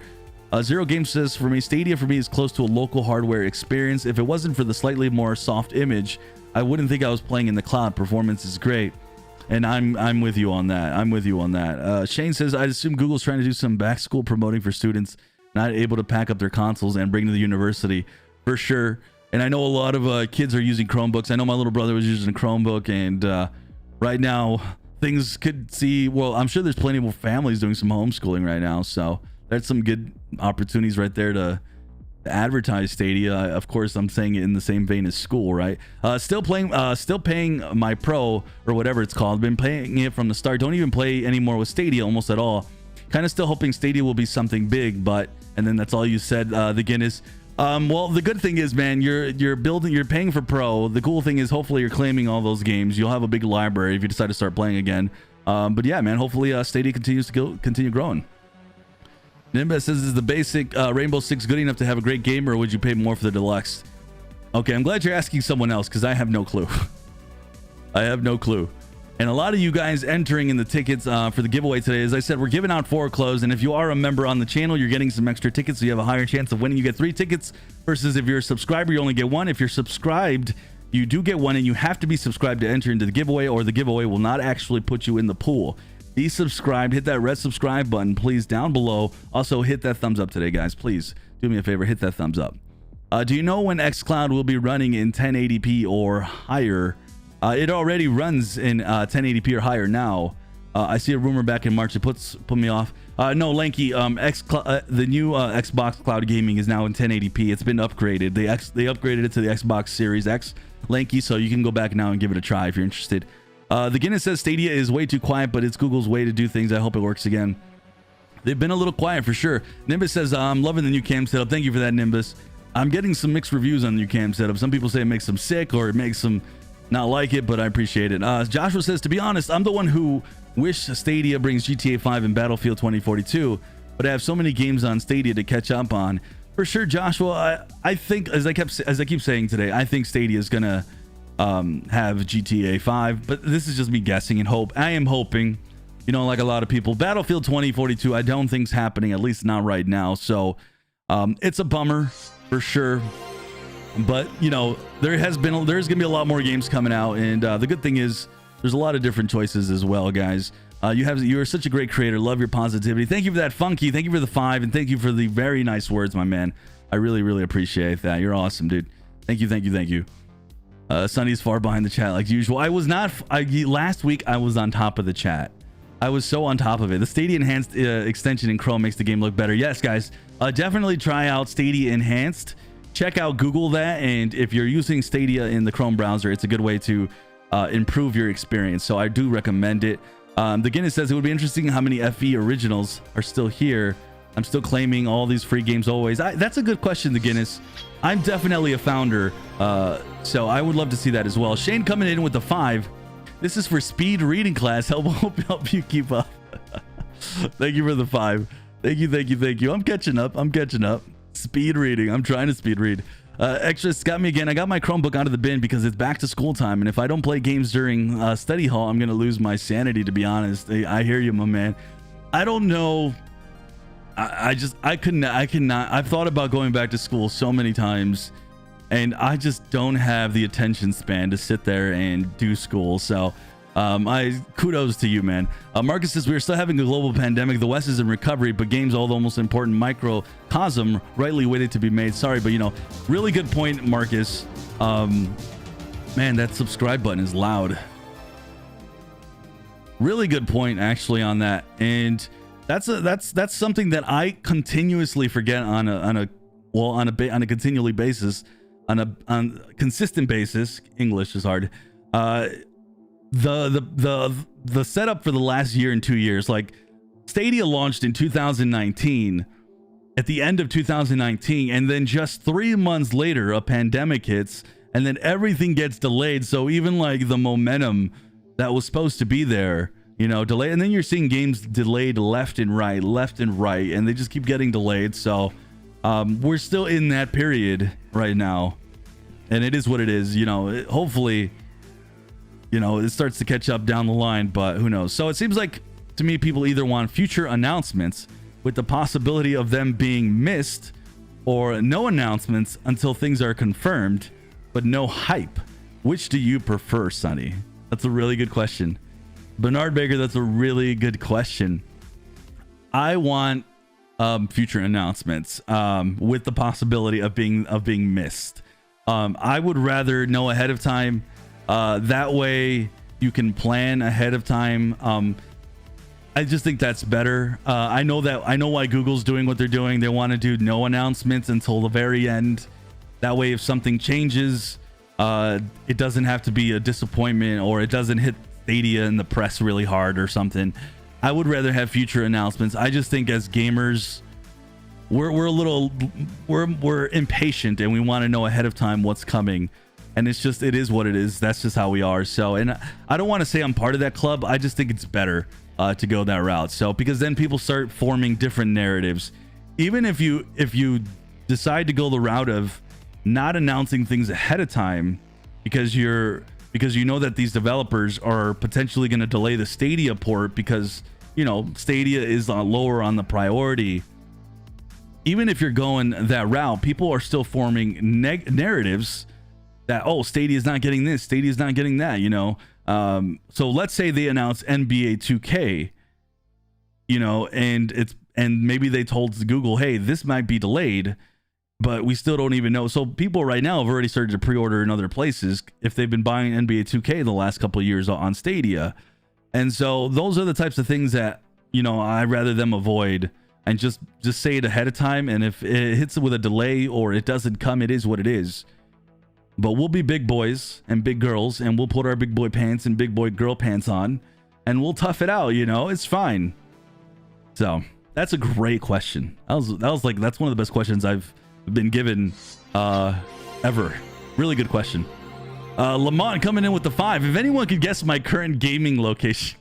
Zero Game says, for me, Stadia for me is close to a local hardware experience. If it wasn't for the slightly more soft image, I wouldn't think I was playing in the cloud. Performance is great. And I'm with you on that. Shane says, I assume Google's trying to do some back school promoting for students not able to pack up their consoles and bring to the university. For sure. And I know a lot of kids are using Chromebooks. I know my little brother was using a Chromebook, and right now things could see, well, I'm sure there's plenty more families doing some homeschooling right now. So there's some good opportunities right there to advertise Stadia. Of course, I'm saying it in the same vein as school, right? Still paying my Pro or whatever it's called. Been paying it from the start. Don't even play anymore with Stadia almost at all. Kind of still hoping Stadia will be something big, but and then that's all you said. The Guinness. Well, the good thing is, man, you're paying for Pro. The cool thing is, hopefully, you're claiming all those games. You'll have a big library if you decide to start playing again. But yeah, man, hopefully Stadia continues to continue growing. Nimbus says, is the basic Rainbow Six good enough to have a great game, or would you pay more for the deluxe? Okay, I'm glad you're asking someone else, because I have no clue. I have no clue. And a lot of you guys entering in the tickets for the giveaway today, as I said, we're giving out Foreclosed, and if you are a member on the channel, you're getting some extra tickets, so you have a higher chance of winning. You get 3 tickets, versus if you're a subscriber, you only get 1. If you're subscribed, you do get 1, and you have to be subscribed to enter into the giveaway, or the giveaway will not actually put you in the pool. Be subscribed, hit that red subscribe button, please, down below. Also, hit that thumbs up today, guys. Please do me a favor, hit that thumbs up. Do you know when xCloud will be running in 1080p or higher? It already runs in 1080p or higher now. I see a rumor back in March. It put me off. No, Lanky. The new Xbox Cloud Gaming is now in 1080p. It's been upgraded. They upgraded it to the Xbox Series X, Lanky. So you can go back now and give it a try if you're interested. The Guinness says Stadia is way too quiet, but it's Google's way to do things. I hope it works again. They've been a little quiet for sure. Nimbus says, I'm loving the new cam setup. Thank you for that, Nimbus. I'm getting some mixed reviews on the new cam setup. Some people say it makes them sick or it makes them not like it, but I appreciate it. Joshua says, to be honest, I'm the one who wish Stadia brings GTA 5 and Battlefield 2042, but I have so many games on Stadia to catch up on. For sure, Joshua, I think, as I keep saying today, I think Stadia is going to have GTA 5, but this is just me guessing and hope. I am hoping, you know, like a lot of people. Battlefield 2042, I don't think's happening, at least not right now. So it's a bummer for sure. But you know, there's gonna be a lot more games coming out, and the good thing is there's a lot of different choices as well, guys. You are such a great creator. Love your positivity. Thank you for that, Funky. Thank you for the 5, and thank you for the very nice words, my man. I really, really appreciate that. You're awesome, dude. Thank you, thank you, thank you. Sunny's far behind the chat like usual. I was not. Last week I was on top of the chat. I was so on top of it. The Stadia Enhanced extension in Chrome makes the game look better. Yes, guys. Definitely try out Stadia Enhanced. Check out Google that, and if you're using Stadia in the Chrome browser, it's a good way to improve your experience. So I do recommend it. The Guinness says it would be interesting how many FE originals are still here. I'm still claiming all these free games always. That's a good question, the Guinness. I'm definitely a founder, so I would love to see that as well. Shane coming in with the 5. This is for speed reading class. Help you keep up. Thank you for the 5. Thank you. I'm catching up. Speed reading. I'm trying to speed read. Extras got me again. I got my Chromebook out of the bin because it's back to school time, and if I don't play games during study hall, I'm gonna lose my sanity, to be honest. I hear you, my man. I don't know. I cannot. I've thought about going back to school so many times, and I just don't have the attention span to sit there and do school. So kudos to you, man. Marcus says, we're still having a global pandemic. The West is in recovery, but games, all the most important microcosm, rightly waited to be made. Sorry, but you know, really good point, Marcus. Man, that subscribe button is loud. Really good point, actually, on that. And that's something that I continuously forget on a continually basis, on a consistent basis. English is hard. The setup for the last year and 2 years, like Stadia launched in 2019, at the end of 2019, and then just 3 months later a pandemic hits, and then everything gets delayed. So even like the momentum that was supposed to be there, you know, delayed, and then you're seeing games delayed left and right, and they just keep getting delayed. So we're still in that period right now, and it is what it is. You know, hopefully, you know, it starts to catch up down the line, but who knows? So it seems like to me, people either want future announcements with the possibility of them being missed, or no announcements until things are confirmed, but no hype. Which do you prefer, Sonny? That's a really good question. Bernard Baker, that's a really good question. I want future announcements with the possibility of being missed. I would rather know ahead of time. That way you can plan ahead of time. I just think that's better. I know why Google's doing what they're doing. They want to do no announcements until the very end. That way, if something changes, it doesn't have to be a disappointment, or it doesn't hit Stadia in the press really hard or something. I would rather have future announcements. I just think as gamers, we're impatient, and we want to know ahead of time what's coming. And it is what it is. That's just how we are. So, and I don't want to say I'm part of that club. I just think it's better to go that route. So, because then people start forming different narratives. Even if you decide to go the route of not announcing things ahead of time, because you know that these developers are potentially going to delay the Stadia port because, you know, Stadia is lower on the priority. Even if you're going that route, people are still forming narratives that, oh, Stadia is not getting this, Stadia is not getting that, you know. So let's say they announce NBA 2K, you know, and maybe they told Google, hey, this might be delayed, but we still don't even know. So people right now have already started to pre-order in other places if they've been buying NBA 2K the last couple of years on Stadia. And so those are the types of things that, you know, I'd rather them avoid, and just say it ahead of time. And if it hits with a delay or it doesn't come, it is what it is. But we'll be big boys and big girls, and we'll put our big boy pants and big boy girl pants on, and we'll tough it out, you know. It's fine. So that's a great question. That's one of the best questions I've been given ever. Really good question. Lamont coming in with the 5. If anyone could guess my current gaming location.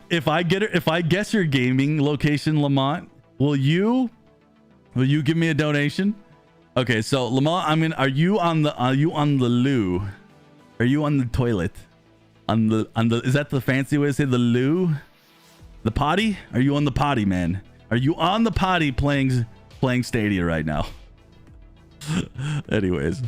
If I guess your gaming location, Lamont, will you give me a donation? Okay, so Lamont, are you on the loo? Are you on the toilet? On the is that the fancy way to say the loo? The potty? Are you on the potty, man? Are you on the potty playing Stadia right now? Anyways,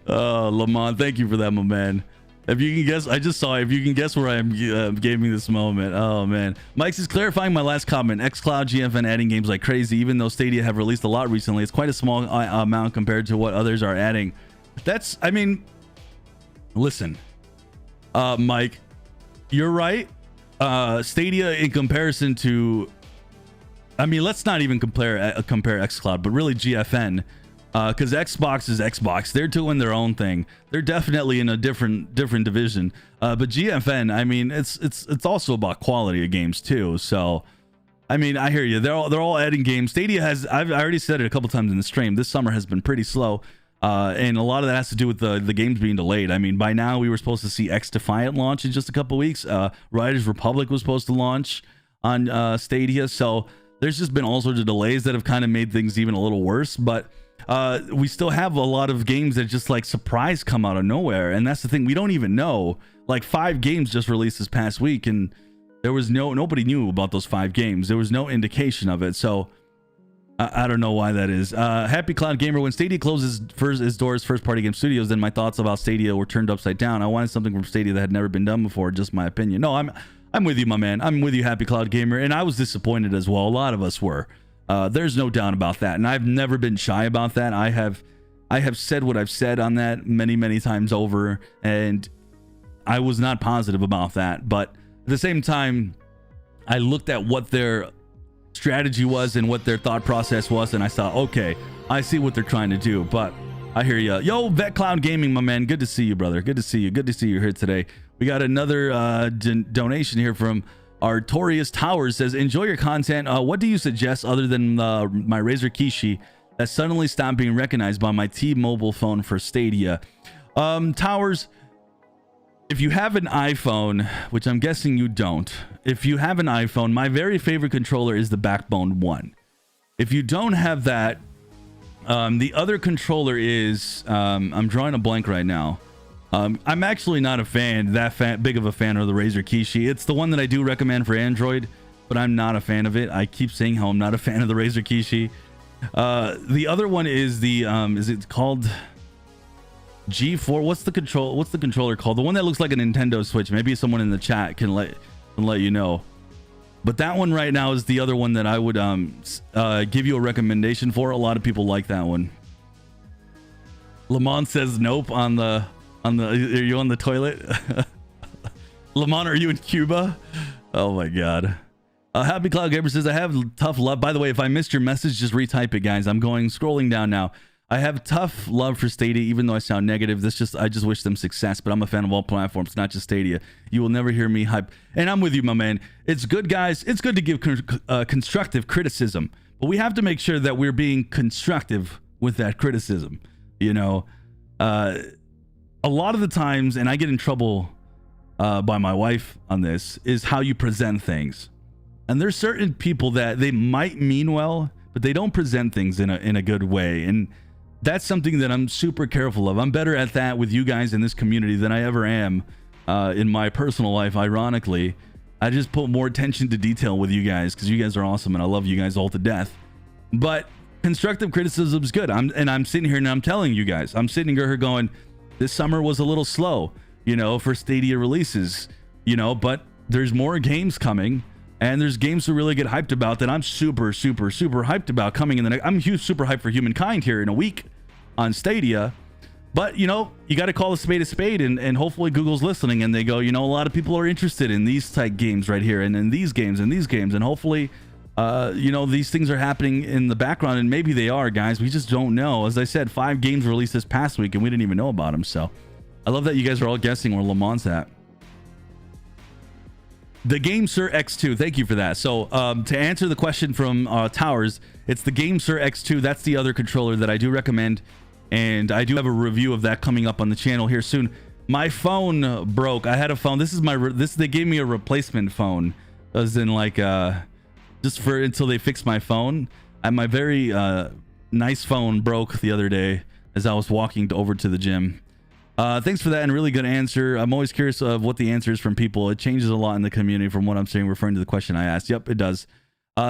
Lamont, thank you for that, my man. If you can guess, I just saw. If you can guess where I am, gave me this moment. Oh man, Mike's is clarifying my last comment. XCloud, GFN adding games like crazy. Even though Stadia have released a lot recently, it's quite a small amount compared to what others are adding. That's, I mean, listen, Mike, you're right. Stadia in comparison to, I mean, let's not even compare XCloud, but really GFN. Because Xbox is Xbox. They're doing their own thing. They're definitely in a different division. But GFN, I mean, it's also about quality of games too. So, I mean, I hear you. They're all adding games. Stadia has, I already said it a couple times in the stream. This summer has been pretty slow, and a lot of that has to do with the games being delayed. I mean, by now we were supposed to see X Defiant launch in just a couple weeks. Riders Republic was supposed to launch on Stadia. So there's just been all sorts of delays that have kind of made things even a little worse. But we still have a lot of games that just like surprise come out of nowhere, and that's the thing. We don't even know. Like 5 games just released this past week, and there was nobody knew about those 5 games. There was no indication of it. So I don't know why that is. Happy Cloud Gamer, when Stadia closes its doors, first party game studios, then my thoughts about Stadia were turned upside down. I wanted something from Stadia that had never been done before. Just my opinion. No, I'm with you, my man. I'm with you, Happy Cloud Gamer, and I was disappointed as well. A lot of us were. There's no doubt about that, and I've never been shy about that. I have said what I've said on that many times over, and I was not positive about that. But at the same time, I looked at what their strategy was and what their thought process was, and I thought, okay, I see what they're trying to do. But I hear you. Yo, Vet Cloud Gaming, my man, good to see you, brother. Good to see you. Good to see you here today. We got another donation here from Artorius Towers. Says, enjoy your content. What do you suggest other than my Razer Kishi that suddenly stopped being recognized by my T-Mobile phone for Stadia? Towers, if you have an iPhone, which I'm guessing you don't, if you have an iPhone, my very favorite controller is the Backbone 1. If you don't have that, the other controller is, I'm drawing a blank right now. I'm actually not a fan, big of a fan of the Razer Kishi. It's the one that I do recommend for Android, but I'm not a fan of it. I keep saying how I'm not a fan of the Razer Kishi. The other one is the is it called G4? What's the controller called? The one that looks like a Nintendo Switch. Maybe someone in the chat can let you know. But that one right now is the other one that I would give you a recommendation for. A lot of people like that one. Lamont says nope on the. Are you on the toilet? Lamont, are you in Cuba? Oh my god. Happy Cloud Gamer says, I have tough love. By the way, if I missed your message, just retype it, guys. I'm scrolling down now. I have tough love for Stadia, even though I sound negative. I just wish them success, but I'm a fan of all platforms, not just Stadia. You will never hear me hype. And I'm with you, my man. It's good, guys. It's good to give constructive criticism, but we have to make sure that we're being constructive with that criticism. You know, a lot of the times, and I get in trouble by my wife on this, is how you present things. And there's certain people that they might mean well, but they don't present things in a good way. And that's something that I'm super careful of. I'm better at that with you guys in this community than I ever am in my personal life, ironically. I just put more attention to detail with you guys because you guys are awesome and I love you guys all to death. But constructive criticism is good. I'm sitting here and I'm telling you guys, I'm sitting here going, this summer was a little slow, you know, for Stadia releases, you know, but there's more games coming and there's games to really get hyped about that I'm super hyped about coming in the next. I'm super hyped for Humankind here in a week on Stadia. But, you know, you got to call a spade and hopefully Google's listening and they go, you know, a lot of people are interested in these type games right here and in these games and hopefully, you know, these things are happening in the background and maybe they are, guys. We just don't know. As I said, 5 games released this past week and we didn't even know about them. So I love that you guys are all guessing where Lamont's at. The Game Sir X2, thank you for that. So to answer the question from Towers, it's the Game Sir X2. That's the other controller that I do recommend. And I do have a review of that coming up on the channel here soon. My phone broke. I had a phone. They gave me a replacement phone, as in like just for until they fixed my phone. And my very nice phone broke the other day as I was walking over to the gym. Thanks for that and really good answer. I'm always curious of what the answer is from people. It changes a lot in the community from what I'm saying, referring to the question I asked. Yep, it does.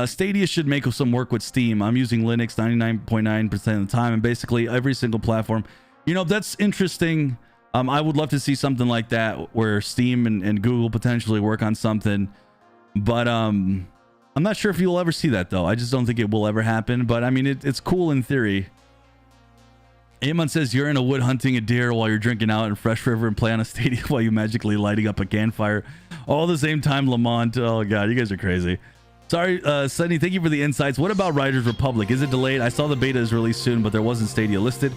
Stadia should make some work with Steam. I'm using Linux 99.9% of the time and basically every single platform. You know, that's interesting. I would love to see something like that where Steam and Google potentially work on something. But I'm not sure if you'll ever see that, though. I just don't think it will ever happen. But, I mean, it's cool in theory. Amon says you're in a wood hunting a deer while you're drinking out in Fresh River and play on a Stadia while you magically lighting up a campfire. All the same time, Lamont. Oh, God, you guys are crazy. Sorry, Sunny, thank you for the insights. What about Riders Republic? Is it delayed? I saw the beta is released soon, but there wasn't Stadia listed.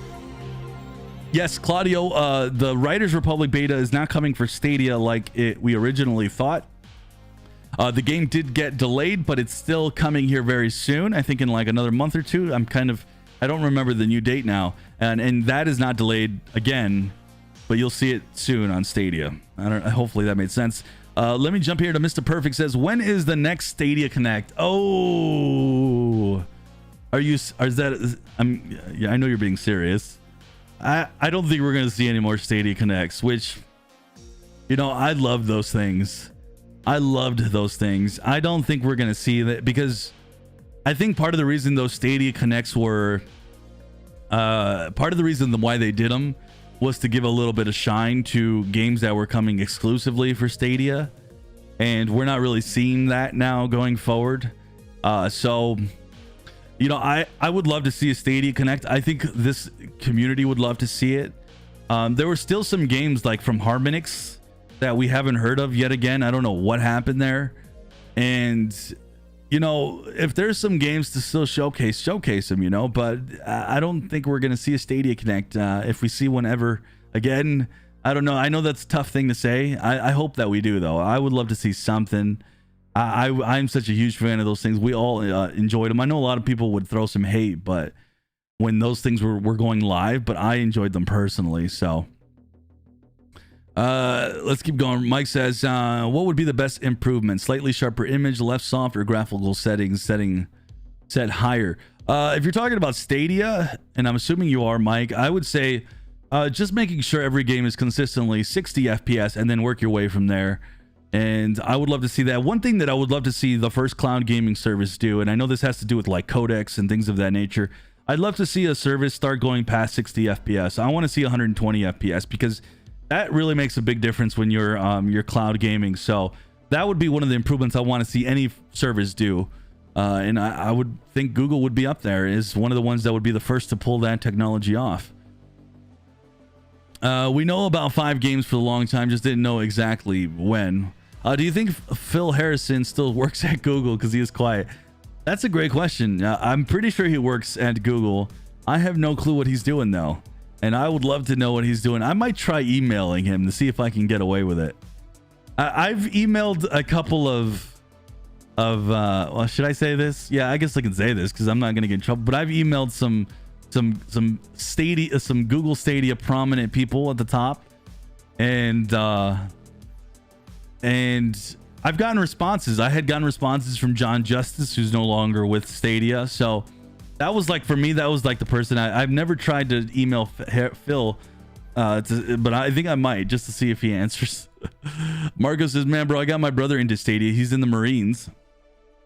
Yes, Claudio, the Riders Republic beta is not coming for Stadia like we originally thought. The game did get delayed, but it's still coming here very soon. I think in like another month or two. I don't remember the new date now. And that is not delayed again, but you'll see it soon on Stadia. Hopefully that made sense. Let me jump here to Mr. Perfect says, when is the next Stadia Connect? Oh, yeah, I know you're being serious. I don't think we're going to see any more Stadia Connects, which, you know, I love those things. I loved those things. I don't think we're going to see that because I think part of the reason those Stadia Connects were, part of the reason why they did them was to give a little bit of shine to games that were coming exclusively for Stadia. And we're not really seeing that now going forward. So, you know, I would love to see a Stadia Connect. I think this community would love to see it. There were still some games like from Harmonix that we haven't heard of yet again. I don't know what happened there. And, you know, if there's some games to still showcase them, you know, but I don't think we're going to see a Stadia Connect. If we see one ever again, I don't know. I know that's a tough thing to say. I hope that we do, though. I would love to see something. I'm such a huge fan of those things. We all enjoyed them. I know a lot of people would throw some hate, but when those things were going live, but I enjoyed them personally. So let's keep going. Mike says, what would be the best improvement? Slightly sharper image, left soft, or graphical settings set higher? If you're talking about Stadia, and I'm assuming you are, Mike, I would say just making sure every game is consistently 60 FPS and then work your way from there. And I would love to see that. One thing that I would love to see the first cloud gaming service do, and I know this has to do with like codecs and things of that nature, I'd love to see a service start going past 60 FPS. I want to see 120 FPS because that really makes a big difference when you're cloud gaming. So that would be one of the improvements I want to see any service do. And I would think Google would be up there as one of the ones that would be the first to pull that technology off. We know about 5 games for a long time, just didn't know exactly when. Do you think Phil Harrison still works at Google because he is quiet? That's a great question. I'm pretty sure he works at Google. I have no clue what he's doing though. And I would love to know what he's doing. I might try emailing him to see if I can get away with it. I've emailed a couple of well, should I say this? Yeah, I guess I can say this because I'm not going to get in trouble. But I've emailed some Stadia, some Google Stadia prominent people at the top. And I've gotten responses. I had gotten responses from John Justice, who's no longer with Stadia. So that was like, for me, that was like the person I've never tried to email Phil, but I think I might just to see if he answers. Marco says, man, bro, I got my brother into Stadia. He's in the Marines.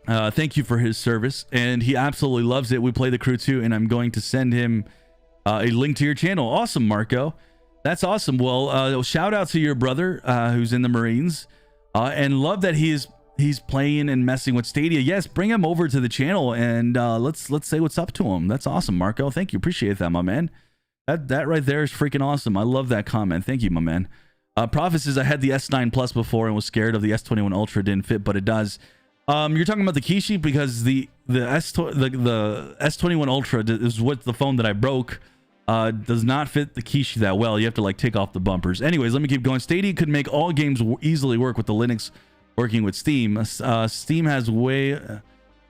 Thank you for his service. And he absolutely loves it. We play the crew too. And I'm going to send him a link to your channel. Awesome, Marco. That's awesome. Well, shout out to your brother who's in the Marines. And love that he's playing and messing with Stadia. Yes, bring him over to the channel and let's say what's up to him. That's awesome, Marco. Thank you. Appreciate that, my man. That right there is freaking awesome. I love that comment. Thank you, my man. Prophet says, I had the S9 Plus before and was scared of the S21 Ultra didn't fit, but it does. You're talking about the Kishi because the S21 Ultra is what the phone that I broke does not fit the Kishi that well. You have to like take off the bumpers. Anyways, let me keep going. Stadia could make all games easily work with the Linux working with Steam. Steam has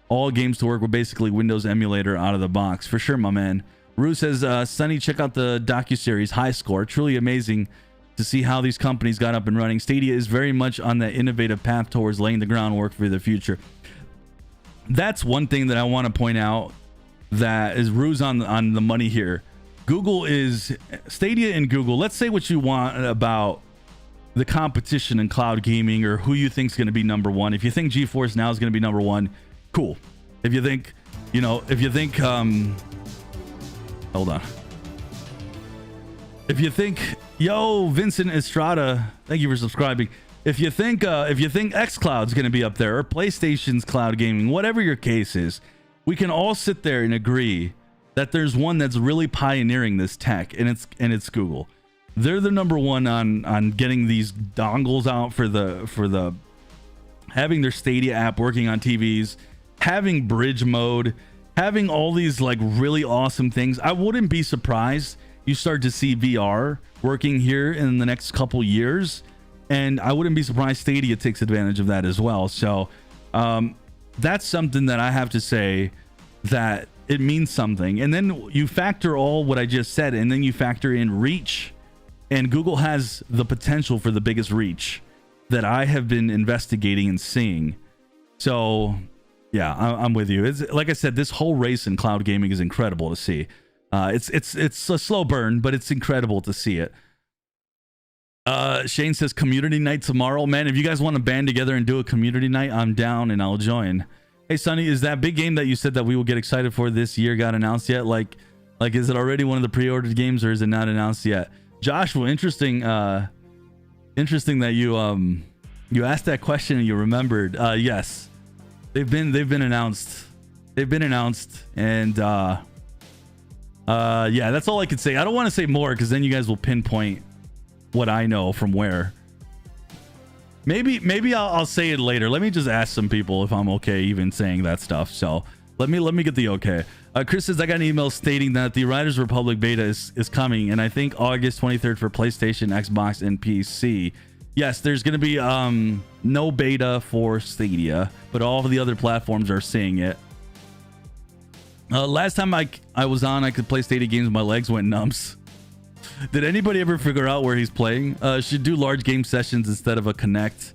all games to work with basically Windows emulator out of the box. For sure, my man. Rue says, Sunny, check out the docuseries High Score. Truly amazing to see how these companies got up and running. Stadia is very much on that innovative path towards laying the groundwork for the future. That's one thing that I want to point out that is Rue's on the money here. Stadia and Google. Let's say what you want about the competition in cloud gaming, or who you think is going to be number one. If you think GeForce Now is going to be number one, cool. If you think, hold on. If you think, yo, Vincent Estrada, thank you for subscribing. If you think xCloud's going to be up there, or PlayStation's cloud gaming, whatever your case is, we can all sit there and agree that there's one that's really pioneering this tech, and it's Google. They're the number one on getting these dongles out for the having their Stadia app working on TVs, having bridge mode, having all these like really awesome things. I wouldn't be surprised you start to see VR working here in the next couple years, and I wouldn't be surprised Stadia takes advantage of that as well. So that's something that I have to say that it means something. And then you factor all what I just said, and then you factor in reach, and Google has the potential for the biggest reach that I have been investigating and seeing. So yeah, I'm with you. It's like I said, this whole race in cloud gaming is incredible to see. It's a slow burn, but it's incredible to see it. Shane says community night tomorrow. Man, if you guys want to band together and do a community night, I'm down and I'll join. Hey Sonny, is that big game that you said that we will get excited for this year got announced yet? Like is it already one of the pre-ordered games, or is it not announced yet? Joshua, interesting that you asked that question and you remembered. Yes, they've been announced. And yeah, that's all I could say. I don't want to say more because then you guys will pinpoint what I know from where. Maybe I'll say it later. Let me just ask some people if I'm okay even saying that stuff. So let me get the okay. Chris says, I got an email stating that the Riders Republic beta is coming, and I think August 23rd for PlayStation, Xbox, and PC. Yes, there's going to be no beta for Stadia, but all of the other platforms are seeing it. Last time I was on, I could play Stadia games, my legs went numb. Did anybody ever figure out where he's playing? Should do large game sessions instead of a Connect.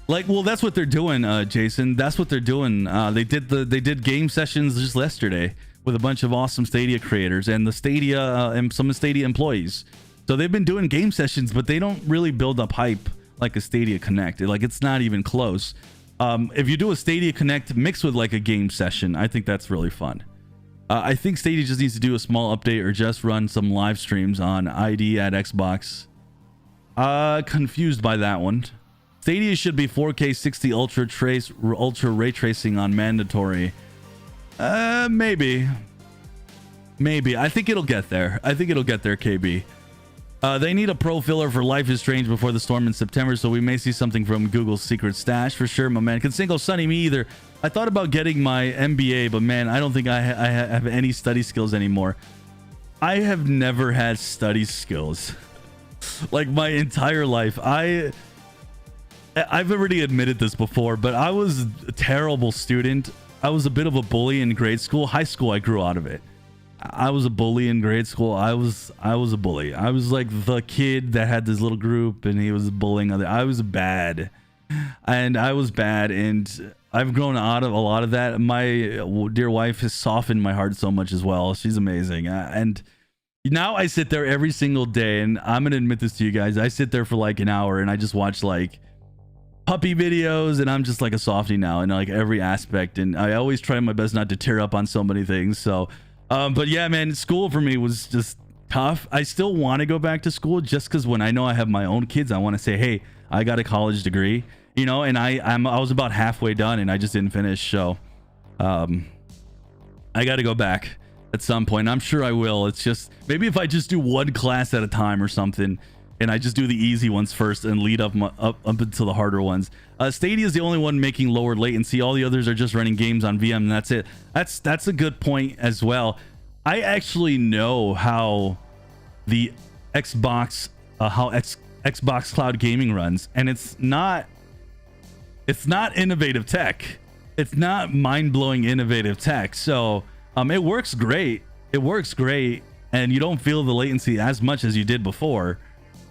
Well, that's what they're doing, Jason. That's what they're doing. They did game sessions just yesterday with a bunch of awesome Stadia creators and the Stadia and some Stadia employees. So they've been doing game sessions, but they don't really build up hype like a Stadia Connect. It's not even close. If you do a Stadia Connect mixed with like a game session, I think that's really fun. I think Stadia just needs to do a small update or just run some live streams on ID at Xbox. Confused by that one. Stadia should be 4K 60 ultra ray tracing on mandatory. Maybe. I think it'll get there. KB. They need a pro filler for Life is Strange before the storm in September, so we may see something from Google's secret stash for sure, my man. Consingo, Sunny, me either. I thought about getting my MBA, but man, I don't think I have any study skills anymore. I have never had study skills. Like my entire life. I've already admitted this before, but I was a terrible student. I was a bit of a bully in grade school. High school, I grew out of it. I was a bully in grade school. I was a bully. I was like the kid that had this little group and he was bullying other. I was bad. And I've grown out of a lot of that. My dear wife has softened my heart so much as well. She's amazing. And now I sit there every single day, and I'm going to admit this to you guys. I sit there for like an hour and I just watch like puppy videos, and I'm just like a softie now in like every aspect. And I always try my best not to tear up on so many things. So, but yeah, man, school for me was just tough. I still want to go back to school just because when I know I have my own kids, I want to say, hey, I got a college degree, you know, and I was about halfway done and I just didn't finish. So, I got to go back at some point. I'm sure I will. It's just maybe if I just do one class at a time or something, and I just do the easy ones first and lead up until the harder ones. Stadia is the only one making lower latency. All the others are just running games on VM, and that's it. That's a good point as well. I actually know how the Xbox Xbox Cloud Gaming runs, and it's not innovative tech. It's not mind-blowing innovative tech. So it works great. And you don't feel the latency as much as you did before,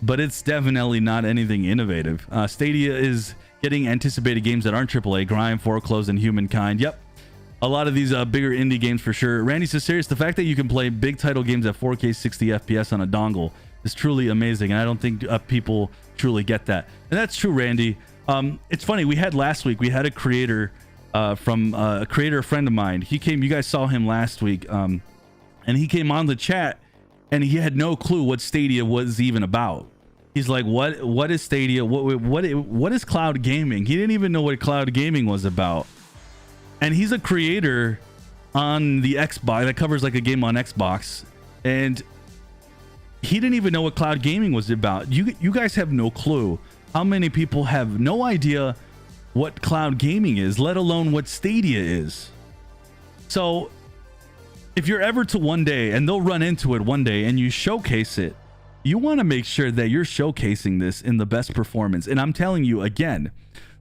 but it's definitely not anything innovative. Stadia is getting anticipated games that aren't AAA, Grime, Foreclosed, and Humankind. Yep. a lot of these bigger indie games for sure. Randy says, serious, the fact that you can play big title games at 4K 60 FPS on a dongle is truly amazing, and I don't think people truly get that. And that's true, Randy. It's funny, we had last week, we had a creator from a creator friend of mine. He came, you guys saw him last week, and he came on the chat and he had no clue what Stadia was even about. He's like, what is Stadia? What is cloud gaming? He didn't even know what cloud gaming was about. And he's a creator on the Xbox that covers like a game on Xbox, and he didn't even know what cloud gaming was about. You guys have no clue how many people have no idea what cloud gaming is, let alone what Stadia is. So if you're ever to one day, and they'll run into it one day, and you showcase it, you want to make sure that you're showcasing this in the best performance. And I'm telling you again,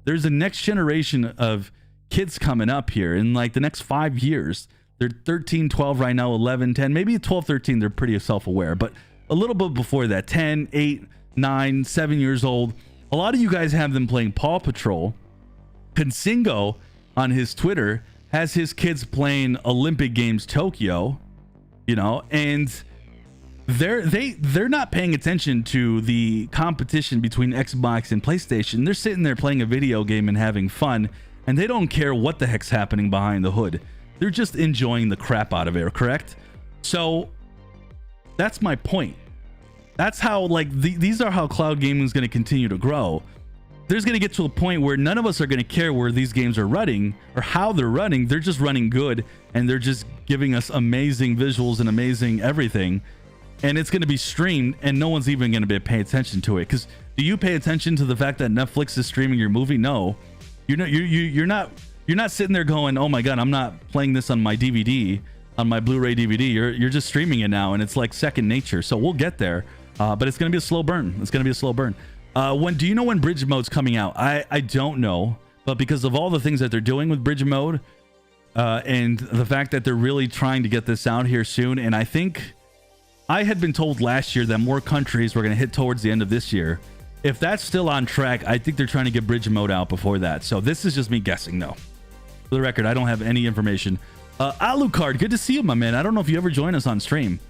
there's a next generation of kids coming up here in like the next 5 years. They're 13, 12 right now, 11, 10, maybe 12, 13. They're pretty self-aware, but a little bit before that, 10, 8, 9, 7 years old. A lot of you guys have them playing Paw Patrol. Consingo on his Twitter has his kids playing Olympic Games Tokyo, you know, and they're not paying attention to the competition between Xbox and PlayStation. They're sitting there playing a video game and having fun, and they don't care what the heck's happening behind the hood. They're just enjoying the crap out of it, correct? So that's my point. That's how, like, these are how cloud gaming is going to continue to grow. There's going to get to a point where none of us are going to care where these games are running or how they're running. They're just running good, and they're just giving us amazing visuals and amazing everything. And it's going to be streamed, and no one's even going to pay attention to it. Because do you pay attention to the fact that Netflix is streaming your movie? No, you're not sitting there going, oh my god, I'm not playing this on my DVD, on my Blu-ray DVD. You're just streaming it now, and it's like second nature. So we'll get there, but it's going to be a slow burn. It's going to be a slow burn. Do you know when bridge mode's coming out? I don't know, but because of all the things that they're doing with bridge mode, and the fact that they're really trying to get this out here soon, and I think I had been told last year that more countries were going to hit towards the end of this year. If that's still on track, I think they're trying to get bridge mode out before that. So this is just me guessing, though. For the record, I don't have any information. Alucard, good to see you, my man. I don't know if you ever join us on stream.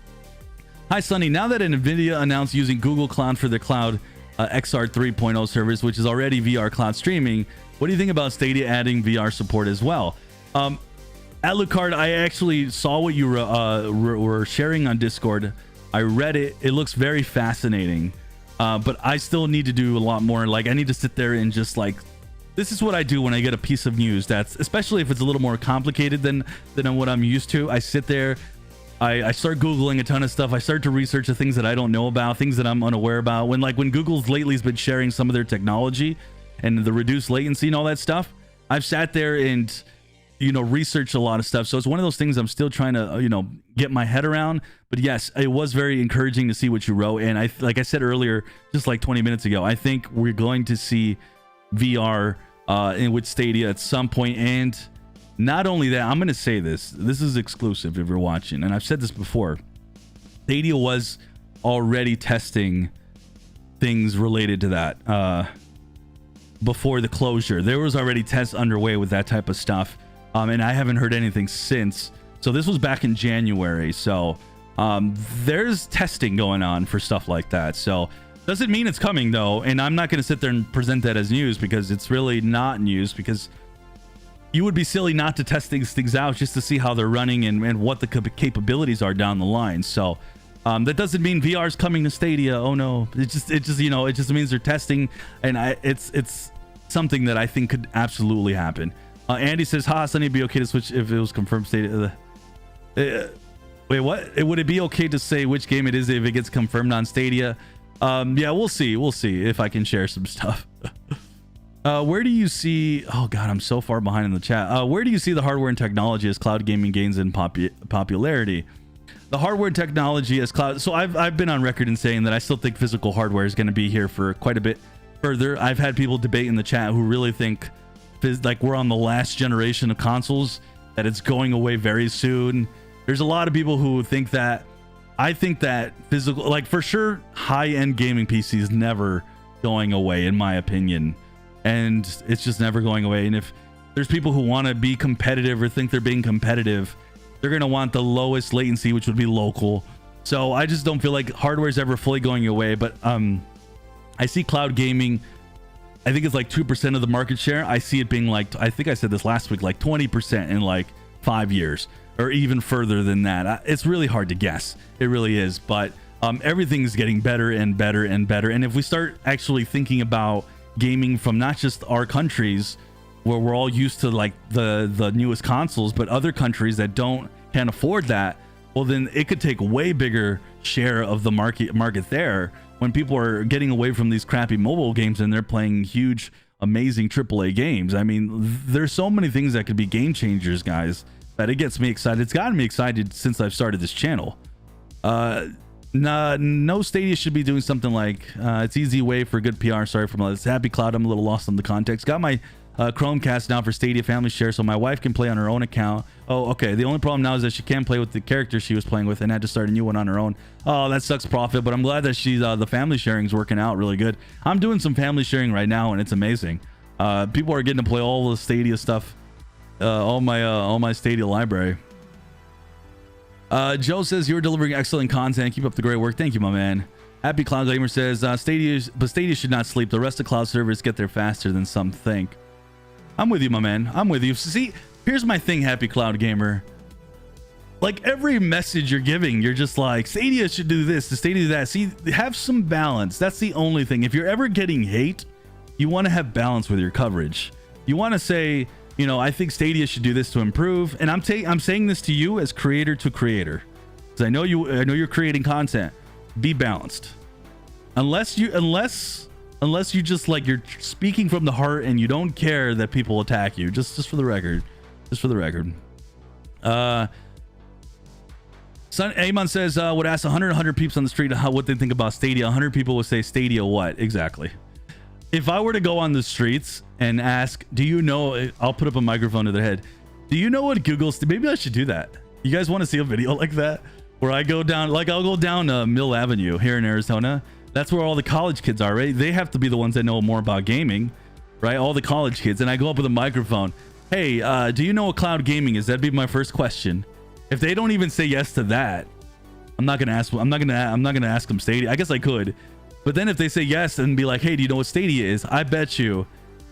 Hi, Sonny. Now that NVIDIA announced using Google Cloud for their Cloud XR 3.0 service, which is already VR cloud streaming, what do you think about Stadia adding VR support as well? Alucard, I actually saw what you were sharing on Discord. I read it. It looks very fascinating, but I still need to do a lot more. Like, I need to sit there and just like, this is what I do when I get a piece of news that's, especially if it's a little more complicated than what I'm used to. I sit there, I start Googling a ton of stuff. I start to research the things that I don't know about, things that I'm unaware about. When Google's lately has been sharing some of their technology and the reduced latency and all that stuff, I've sat there and, you know, research a lot of stuff. So it's one of those things I'm still trying to, you know, get my head around. But yes, it was very encouraging to see what you wrote. And like I said earlier, just like 20 minutes ago, I think we're going to see VR with Stadia at some point. And not only that, I'm going to say this is exclusive if you're watching, and I've said this before. Stadia was already testing things related to that before the closure. There was already tests underway with that type of stuff. And I haven't heard anything since. So this was back in January. So there's testing going on for stuff like that. So doesn't mean it's coming, though. And I'm not going to sit there and present that as news, because it's really not news, because you would be silly not to test these things out just to see how they're running and what the capabilities are down the line. So that doesn't mean VR is coming to Stadia. Oh no, it just you know, it just means they're testing, and it's something that I think could absolutely happen. Andy says, "Ha, Sunny, it'd be okay to switch if it was confirmed Stadia." Wait, what? Would it be okay to say which game it is if it gets confirmed on Stadia? Yeah, we'll see. We'll see if I can share some stuff. Where do you see? Oh God, I'm so far behind in the chat. Where do you see the hardware and technology as cloud gaming gains in popularity? The hardware and technology as cloud. So I've been on record in saying that I still think physical hardware is going to be here for quite a bit further. I've had people debate in the chat who really think like we're on the last generation of consoles, that it's going away very soon. There's a lot of people who think that. I think that physical, like for sure, high-end gaming PC is never going away, in my opinion, and it's just never going away. And there's people who want to be competitive or think they're being competitive. They're going to want the lowest latency, which would be local. So I just don't feel like hardware is ever fully going away. But I see cloud gaming, I think it's like 2% of the market share. I see it being like, I think I said this last week, like 20% in like 5 years or even further than that. It's really hard to guess. It really is. But everything's getting better and better and better. And if we start actually thinking about gaming from not just our countries, where we're all used to like the newest consoles, but other countries that can't afford that, well, then it could take way bigger share of the market there when people are getting away from these crappy mobile games and they're playing huge, amazing AAA games. I mean, there's so many things that could be game changers, guys, that it gets me excited. It's gotten me excited since I've started this channel. No, Stadia should be doing something like it's easy way for good PR. Sorry for this. Happy Cloud. I'm a little lost on the context. Got my Chromecast now for Stadia family share, so my wife can play on her own account. Oh, okay. The only problem now is that she can't play with the character she was playing with and had to start a new one on her own. Oh, that sucks, Profit. But I'm glad that she's the family sharing is working out really good. I'm doing some family sharing right now, and it's amazing. People are getting to play all the Stadia stuff, all my Stadia library. Joe says you're delivering excellent content. Keep up the great work. Thank you, my man. Happy Cloud Gamer says Stadia should not sleep. The rest of cloud servers get there faster than some think. I'm with you, my man. I'm with you. See, here's my thing, Happy Cloud Gamer. Like every message you're giving, you're just like, Stadia should do this, the Stadia do that. See, have some balance. That's the only thing. If you're ever getting hate, you want to have balance with your coverage. You want to say, you know, I think Stadia should do this to improve. And I'm saying this to you as creator to creator, because I know you're creating content. Be balanced. Unless you just like you're speaking from the heart and you don't care that people attack you. Just for the record. Amon says would ask 100 peeps on the street what they think about Stadia. 100 people would say Stadia what exactly? If I were to go on the streets and ask, do you know, I'll put up a microphone to their head. Do you know what Google's, maybe I should do that. You guys want to see a video like that? Where I go down, like I'll go down Mill Avenue here in Arizona. That's where all the college kids are, right? They have to be the ones that know more about gaming, right? All the college kids. And I go up with a microphone. Hey, do you know what cloud gaming is? That'd be my first question. If they don't even say yes to that, I'm not gonna ask them Stadia. I guess I could. But then if they say yes and be like, hey, do you know what Stadia is? I bet you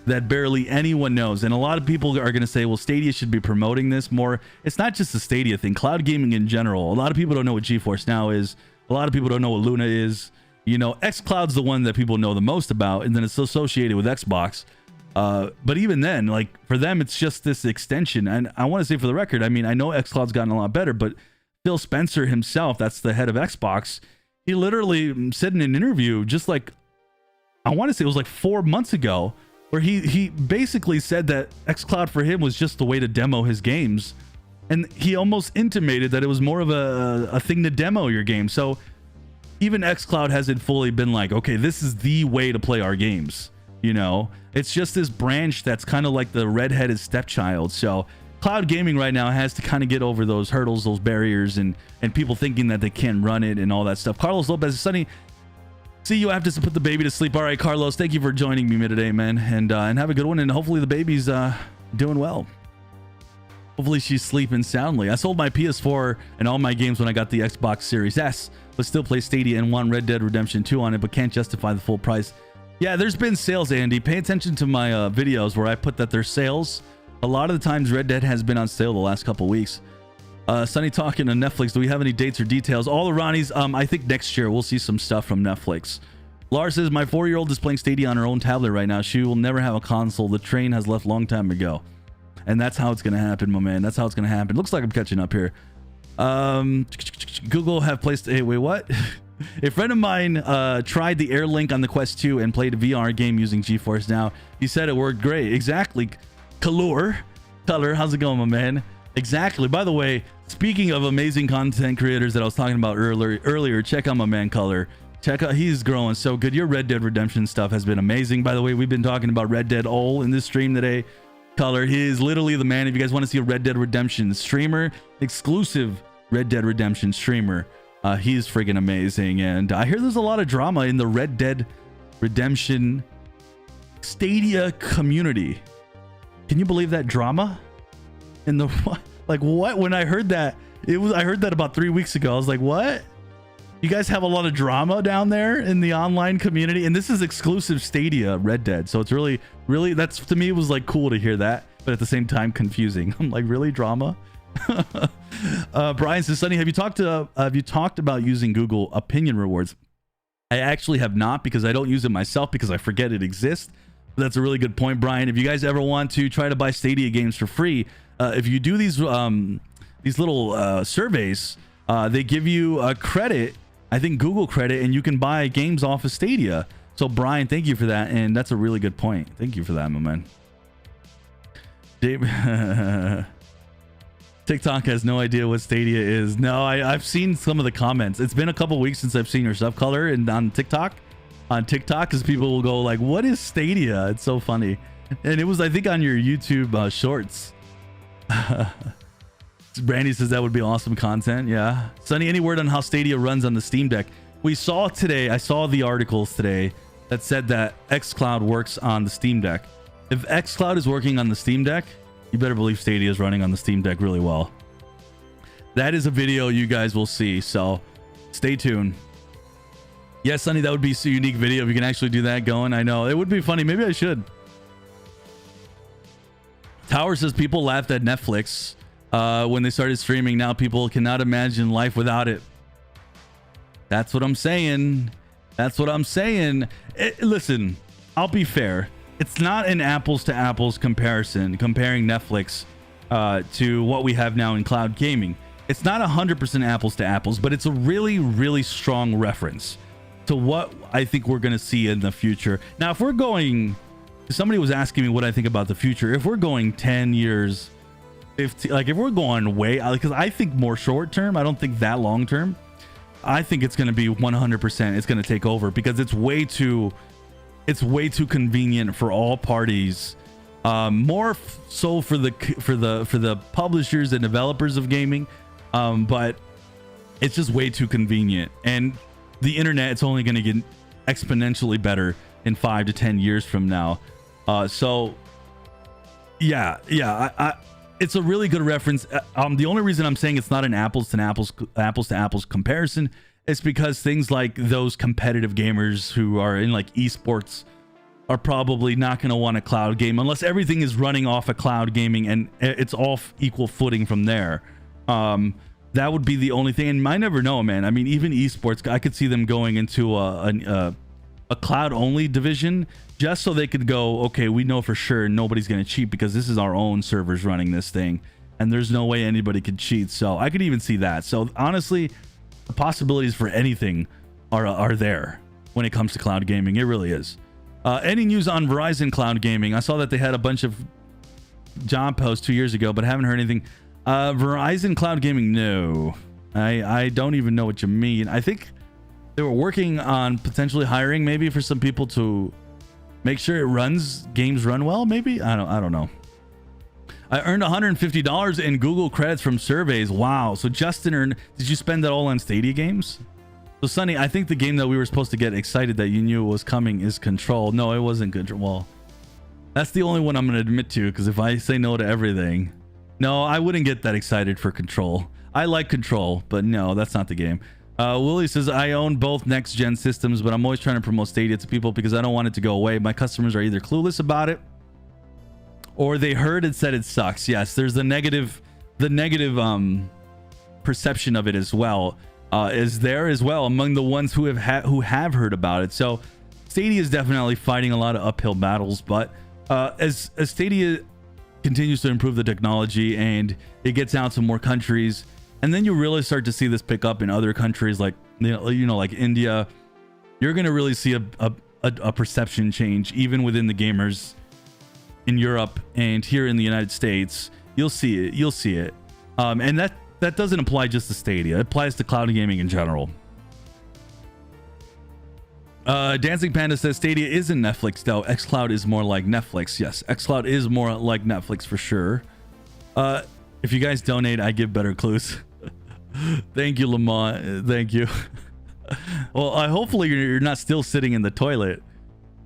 that barely anyone knows. And a lot of people are going to say, well, Stadia should be promoting this more. It's not just the Stadia thing, cloud gaming in general. A lot of people don't know what GeForce Now is. A lot of people don't know what Luna is. You know, xCloud's the one that people know the most about, and then it's associated with Xbox. But even then, like for them, it's just this extension. And I want to say for the record, I mean, I know xCloud's gotten a lot better, but Phil Spencer himself, that's the head of Xbox, he literally said in an interview, just like, I want to say it was like 4 months ago, where he basically said that xCloud for him was just the way to demo his games. And he almost intimated that it was more of a thing to demo your game. So even xCloud hasn't fully been like, okay, this is the way to play our games. You know, it's just this branch that's kind of like the redheaded stepchild. So cloud gaming right now has to kind of get over those hurdles, those barriers, and people thinking that they can't run it and all that stuff. Carlos Lopez, Sonny, see you after to put the baby to sleep. All right, Carlos, thank you for joining me today, man, and have a good one. And hopefully the baby's doing well. Hopefully she's sleeping soundly. I sold my PS4 and all my games when I got the Xbox Series S, but still play Stadia and want Red Dead Redemption 2 on it, but can't justify the full price. Yeah, there's been sales, Andy. Pay attention to my videos where I put that there's sales. A lot of the times Red Dead has been on sale the last couple weeks. Sunny talking to Netflix. Do we have any dates or details? All the Ronnies, I think next year we'll see some stuff from Netflix. Lars says, my 4-year-old is playing Stadia on her own tablet right now. She will never have a console. The train has left long time ago. And that's how it's going to happen, my man. That's how it's going to happen. Looks like I'm catching up here. Google have placed... Hey, wait, what? A friend of mine tried the Air Link on the Quest 2 and played a VR game using GeForce Now. He said it worked great. Exactly. Color, how's it going, my man? Exactly. By the way, speaking of amazing content creators that I was talking about earlier, check out my man Color. Check out, he's growing so good. Your Red Dead Redemption stuff has been amazing. By the way, we've been talking about Red Dead all in this stream today. Color, he is literally the man. If you guys want to see a Red Dead Redemption streamer, exclusive Red Dead Redemption streamer, he's friggin' amazing. And I hear there's a lot of drama in the Red Dead Redemption Stadia community. Can you believe that drama? In the like what? When I heard that, I heard that about 3 weeks ago. I was like, what? You guys have a lot of drama down there in the online community, and this is exclusive Stadia Red Dead. So it's really, that's, to me, it was like cool to hear that, but at the same time confusing. I'm like, really, drama? Brian says, Sonny, have you talked about using Google Opinion Rewards? I actually have not, because I don't use it myself because I forget it exists. But that's a really good point, Brian. If you guys ever want to try to buy Stadia games for free, if you do these little surveys, they give you a credit. I think Google credit, and you can buy games off of Stadia. So Brian, thank you for that, and that's a really good point. Thank you for that, my man. Dave, TikTok has no idea what Stadia is. No, I've seen some of the comments. It's been a couple weeks since I've seen your stuff color and on TikTok, because people will go like, "What is Stadia?" It's so funny, and it was, I think, on your YouTube shorts. Brandy says that would be awesome content. Yeah. Sonny, any word on how Stadia runs on the Steam Deck? We saw today, I saw the articles today that said that xCloud works on the Steam Deck. If xCloud is working on the Steam Deck, you better believe Stadia is running on the Steam Deck really well. That is a video you guys will see, so stay tuned. Yes, Sonny, that would be a unique video if you can actually do that going. I know. It would be funny. Maybe I should. Tower says people laughed at Netflix when they started streaming. Now people cannot imagine life without it. That's what I'm saying. That's what I'm saying. Listen, I'll be fair. It's not an apples to apples comparison, comparing Netflix to what we have now in cloud gaming. It's not 100% apples to apples, but it's a really, really strong reference to what I think we're going to see in the future. Now, if we're going, somebody was asking me what I think about the future. If we're going 10 years, 15, like if we're going way, because I think more short term, I don't think that long term. I think it's going to be 100%. It's going to take over because it's way too convenient for all parties. More so for the publishers and developers of gaming, but it's just way too convenient. And the internet, it's only going to get exponentially better in 5 to 10 years from now. So yeah, it's a really good reference. The only reason I'm saying it's not an apples to apples comparison is because things like those competitive gamers who are in like esports are probably not going to want a cloud game unless everything is running off a cloud gaming and it's all equal footing from there. That would be the only thing. And I never know, man. I mean, even esports, I could see them going into a cloud only division just so they could go, okay, we know for sure nobody's going to cheat because this is our own servers running this thing and there's no way anybody could cheat. So I could even see that. So honestly, the possibilities for anything are there when it comes to cloud gaming. It really is. Any news on Verizon cloud gaming? I saw that they had a bunch of job posts 2 years ago, but haven't heard anything. Verizon cloud gaming, no. I don't even know what you mean. I think they were working on potentially hiring maybe for some people to make sure games run well, maybe. I don't know. I earned $150 in Google credits from surveys. Wow. So Justin earned, did you spend that all on Stadia games? So Sonny, I think the game that we were supposed to get excited that you knew was coming is Control. No, it wasn't Control. Well, that's the only one I'm going to admit to, because if I say no to everything, no, I wouldn't get that excited for Control. I like Control, but no, that's not the game. Willie says, I own both next-gen systems, but I'm always trying to promote Stadia to people because I don't want it to go away. My customers are either clueless about it or they heard it said it sucks. Yes, there's the negative perception of it as well. Is there as well among the ones who have heard about it. So Stadia is definitely fighting a lot of uphill battles, but as Stadia continues to improve the technology and it gets out to more countries, and then you really start to see this pick up in other countries like like India, you're going to really see a perception change even within the gamers in Europe and here in the United States. You'll see it. And that doesn't apply just to Stadia. It applies to cloud gaming in general. Dancing Panda says Stadia isn't Netflix though. xCloud is more like Netflix. Yes, xCloud is more like Netflix for sure. If you guys donate, I give better clues. Thank you, Lamont. Thank you. Well, hopefully you're not still sitting in the toilet.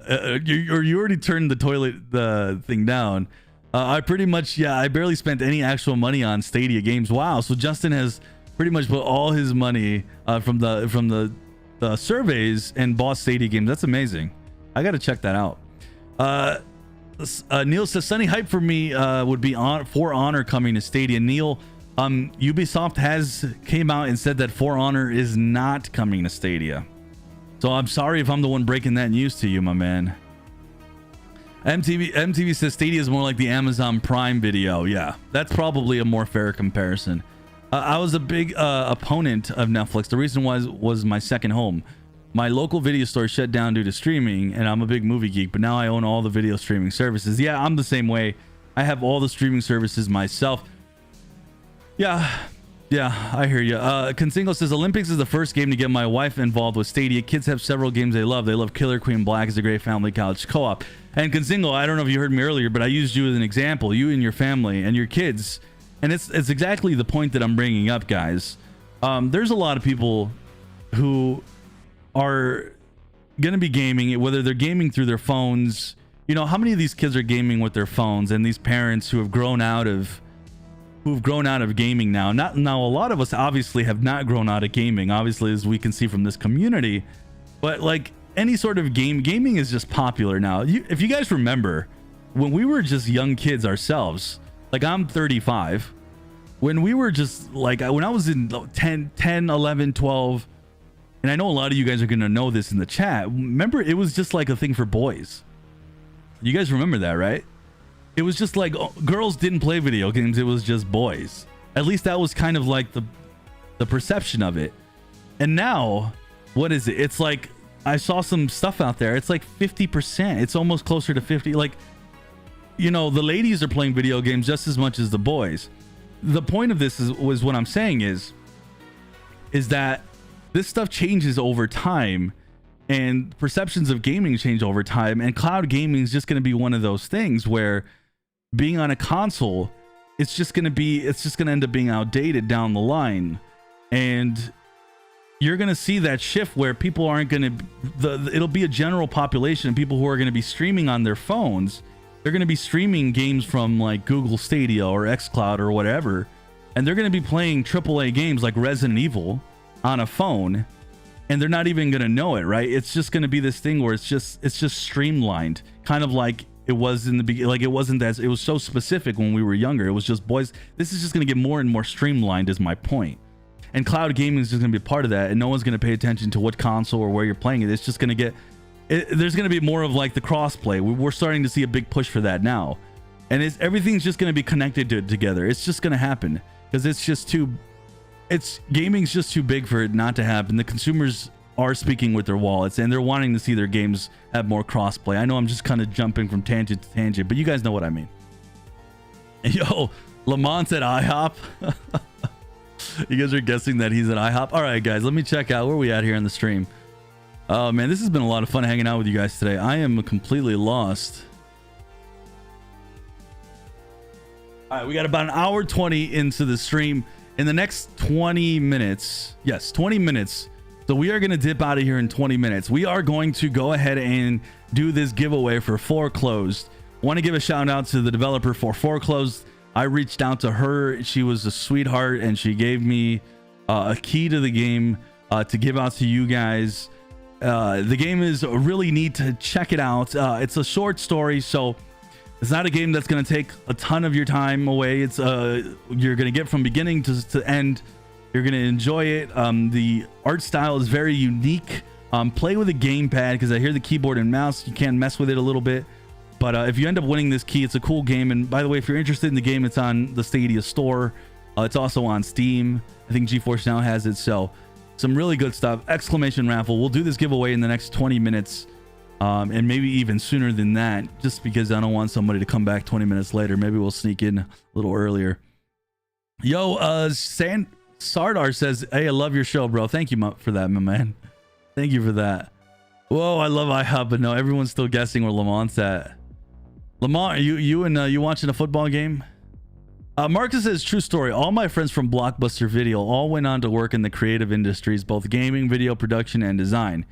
You already turned the thing down. I pretty much, yeah, I barely spent any actual money on Stadia games. Wow. So Justin has pretty much put all his money from the surveys and bought Stadia games. That's amazing. I got to check that out. Neil says Sunny hype for me would be For Honor coming to Stadia. Neil, Ubisoft has came out and said that For Honor is not coming to Stadia. So I'm sorry if I'm the one breaking that news to you, my man. MTV says Stadia is more like the Amazon Prime Video. Yeah, that's probably a more fair comparison. I was a big opponent of Netflix. The reason was my second home. My local video store shut down due to streaming, and I'm a big movie geek, but now I own all the video streaming services. Yeah, I'm the same way. I have all the streaming services myself. Yeah, I hear you. Consingo says Olympics is the first game to get my wife involved with Stadia. Kids have several games they love. They love Killer Queen Black. It's a great family couch co-op. And Consingo, I don't know if you heard me earlier, but I used you as an example. You and your family and your kids. And it's exactly the point that I'm bringing up, guys. There's a lot of people who are going to be gaming, whether they're gaming through their phones. You know, how many of these kids are gaming with their phones, and these parents who have grown out of gaming now. Now, a lot of us obviously have not grown out of gaming, obviously, as we can see from this community. But like any sort of gaming is just popular now. If you guys remember, when we were just young kids ourselves, like I'm 35, when we were just like, when I was in 10, 11, 12, and I know a lot of you guys are going to know this in the chat. Remember, it was just like a thing for boys. You guys remember that, right? It was just like girls didn't play video games. It was just boys. At least that was kind of like the perception of it. And now, what is it? It's like, I saw some stuff out there. It's like 50%. It's almost closer to 50. Like, you know, the ladies are playing video games just as much as the boys. The point of this was what I'm saying is that this stuff changes over time, and perceptions of gaming change over time, and cloud gaming is just going to be one of those things where being on a console, it's just going to end up being outdated down the line. And you're going to see that shift where people aren't going to, it'll be a general population of people who are going to be streaming on their phones. They're going to be streaming games from like Google Stadia or xCloud or whatever, and they're going to be playing AAA games like Resident Evil on a phone, and they're not even going to know it, right? It's just going to be this thing where it's just streamlined, kind of like it was in the beginning. Like it was so specific when we were younger. It was just boys. This is just going to get more and more streamlined is my point. And cloud gaming is just going to be a part of that, and no one's going to pay attention to what console or where you're playing it. It's just going to get, there's going to be more of like the crossplay. We're starting to see a big push for that now, and everything's just going to be connected together. It's just going to happen because gaming's just too big for it not to happen. The consumers are speaking with their wallets, and they're wanting to see their games have more crossplay. I know I'm just kind of jumping from tangent to tangent, but you guys know what I mean. Yo, Lamont at IHOP. You guys are guessing that he's at IHOP. All right, guys, let me check out where we at here in the stream. Oh man, this has been a lot of fun hanging out with you guys today. I am completely lost. All right, we got about an hour 20 into the stream. In the next 20 minutes, yes, 20 minutes. So we are going to dip out of here in 20 minutes. We are going to go ahead and do this giveaway for Foreclosed. Want to give a shout out to the developer for Foreclosed. I reached out to her. She was a sweetheart, and she gave me a key to the game to give out to you guys. The game is really neat. To check it out. It's a short story, so it's not a game that's going to take a ton of your time away. It's you're going to get from beginning to end. You're going to enjoy it. The art style is very unique. Play with a gamepad, because I hear the keyboard and mouse, you can mess with it a little bit. But if you end up winning this key, it's a cool game. And by the way, if you're interested in the game, it's on the Stadia store. It's also on Steam. I think GeForce Now has it. So some really good stuff. Exclamation raffle. We'll do this giveaway in the next 20 minutes. And maybe even sooner than that, just because I don't want somebody to come back 20 minutes later. Maybe we'll sneak in a little earlier. Yo, Sardar says, hey, I love your show, bro. Thank you for that, my man. Thank you for that. Whoa, I love IHOP, but no, everyone's still guessing where Lamont's at. Lamont, are you watching a football game? Marcus says, true story. All my friends from Blockbuster Video all went on to work in the creative industries, both gaming, video production, and design.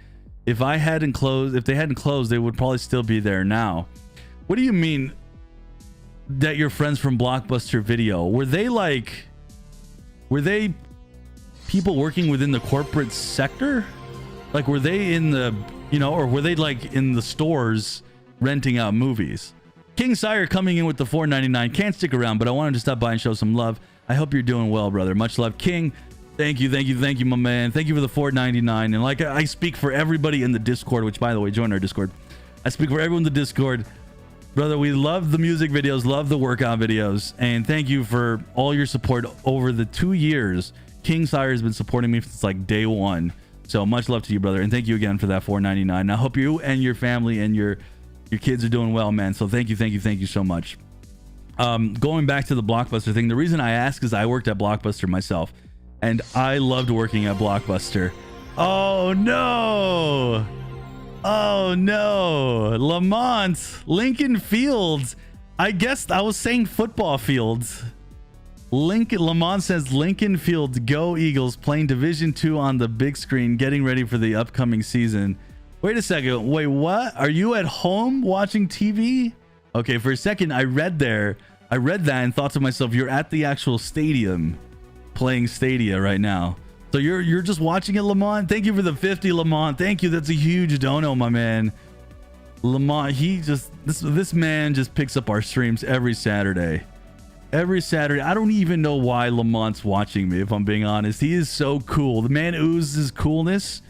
If they hadn't closed, they would probably still be there now. What do you mean? that your friends from Blockbuster Video, were they people working within the corporate sector? Like, were they in the, or were they like in the stores renting out movies? King Sire coming in with the $4.99. Can't stick around, but I wanted to stop by and show some love. I hope you're doing well, brother. Much love. King, thank you, my man. Thank you for the $4.99. And like, I speak for everybody in the Discord, which, by the way, join our Discord. I speak for everyone in the Discord. Brother, we love the music videos, love the workout videos, and thank you for all your support over the 2 years. King Sire has been supporting me since like day one. So much love to you, brother, and thank you again for that $4.99. I hope you and your family and your kids are doing well, man. So thank you so much. Going back to the Blockbuster thing, the reason I ask is I worked at Blockbuster myself, and I loved working at Blockbuster. Oh no! Oh no, Lamont, Lincoln Fields. I guess I was saying football fields. Lamont says Lincoln Fields, go Eagles, playing Division 2 on the big screen, getting ready for the upcoming season. Wait a second. Wait, what? Are you at home watching TV? Okay, for a second I read that and thought to myself, you're at the actual stadium playing Stadia right now. So you're just watching it, Lamont? Thank you for the 50, Lamont. Thank you. That's a huge dono, my man. Lamont, this man just picks up our streams every Saturday. Every Saturday. I don't even know why Lamont's watching me, if I'm being honest. He is so cool. The man oozes coolness.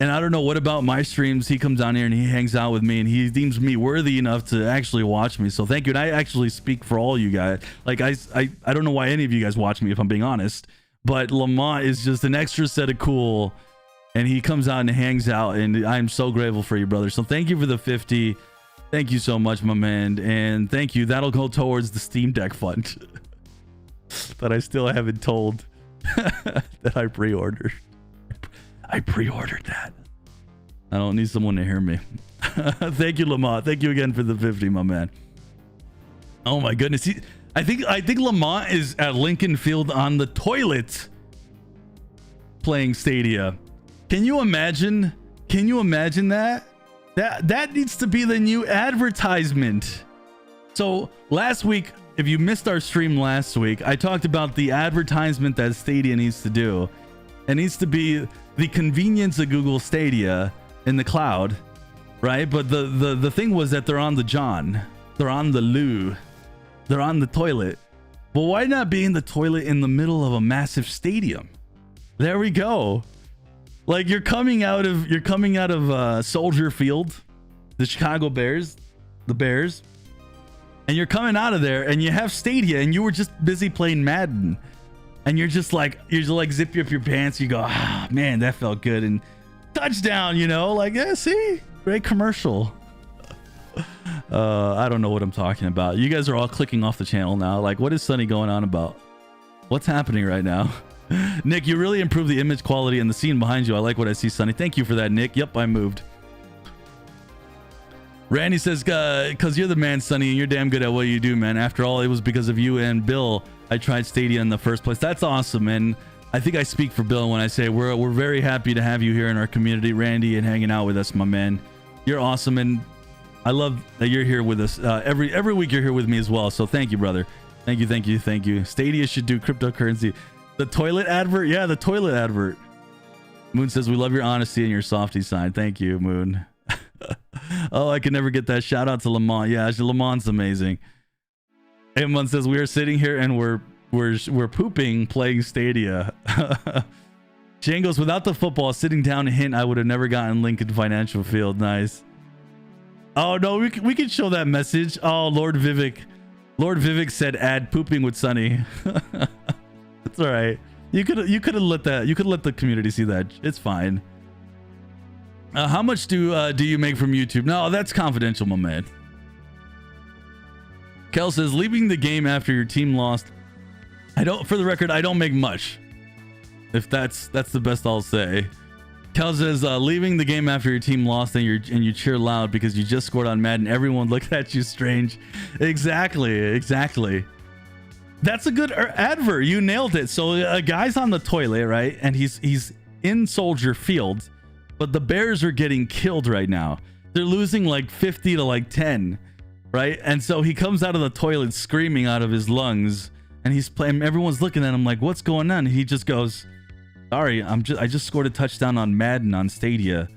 And I don't know what about my streams. He comes down here and he hangs out with me and he deems me worthy enough to actually watch me. So thank you. And I actually speak for all you guys. Like I don't know why any of you guys watch me, if I'm being honest. But Lamont is just an extra set of cool, and he comes out and hangs out, and I'm so grateful for you, brother. So thank you for the 50. Thank you so much, my man, and thank you. That'll go towards the Steam Deck fund that I still haven't told that I pre-ordered. I pre-ordered that. I don't need someone to hear me. Thank you, Lamont. Thank you again for the 50, my man. Oh my goodness. I think Lamont is at Lincoln Field on the toilet playing Stadia. Can you imagine? Can you imagine that? That needs to be the new advertisement. So last week, if you missed our stream last week, I talked about the advertisement that Stadia needs to do. It needs to be the convenience of Google Stadia in the cloud, right? But the thing was that they're on the John, they're on the loo. They're on the toilet. But why not be in the toilet in the middle of a massive stadium? There we go. Like you're coming out of Soldier Field, the Chicago Bears, the Bears, and you're coming out of there and you have Stadia and you were just busy playing Madden, and you're just like zip up your pants. You go, ah, man, that felt good, and touchdown. Like, yeah, see, great commercial. I don't know what I'm talking about. You guys are all clicking off the channel now. Like, what is Sunny going on about? What's happening right now? Nick, you really improved the image quality and the scene behind you. I like what I see, Sunny. Thank you for that, Nick. Yep, I moved. Randy says, because you're the man, Sunny, and you're damn good at what you do, man. After all, it was because of you and Bill I tried Stadia in the first place. That's awesome, and I think I speak for Bill when I say we're very happy to have you here in our community, Randy, and hanging out with us, my man. You're awesome, and I love that you're here with us. Every week you're here with me as well. So thank you, brother. Thank you. Stadia should do cryptocurrency. The toilet advert? Yeah, the toilet advert. Moon says, we love your honesty and your softy side. Thank you, Moon. Oh, I can never get that. Shout out to Lamont. Yeah, Lamont's amazing. Everyone says, we are sitting here and we're pooping playing Stadia. Shane goes, without the football, sitting down a hint, I would have never gotten Lincoln Financial Field. Nice. Oh no, we could show that message. Oh, Lord Vivek said add pooping with Sunny. It's all right. You could have let the community see that. It's fine. How much do you make from YouTube? No, that's confidential, my man. Kel says, leaving the game after your team lost. For the record, I don't make much. If that's the best I'll say. Kel says, leaving the game after your team lost and you cheer loud because you just scored on Madden. Everyone looked at you strange. Exactly. That's a good advert. You nailed it. So a guy's on the toilet, right? And he's in Soldier Field, but the Bears are getting killed right now. They're losing like 50 to like 10. right? And so he comes out of the toilet screaming out of his lungs, and he's playing. Everyone's looking at him like, "What's going on?" And he just goes, "Sorry, I just scored a touchdown on Madden on Stadia,"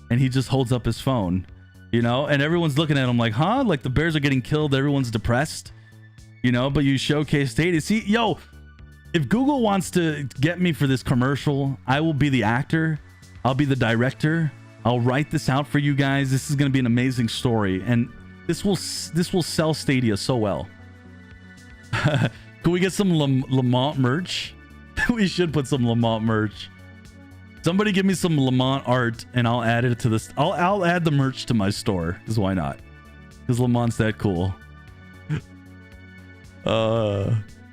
and he just holds up his phone, you know. And everyone's looking at him like, "Huh?" Like the Bears are getting killed. Everyone's depressed, you know. But you showcase Stadia. See, yo, if Google wants to get me for this commercial, I will be the actor. I'll be the director. I'll write this out for you guys. This is going to be an amazing story, and this will sell Stadia so well. Can we get some Lamont merch? We should put some Lamont merch. Somebody give me some Lamont art, and I'll add it to this. I'll add the merch to my store. Because why not? Because Lamont's that cool.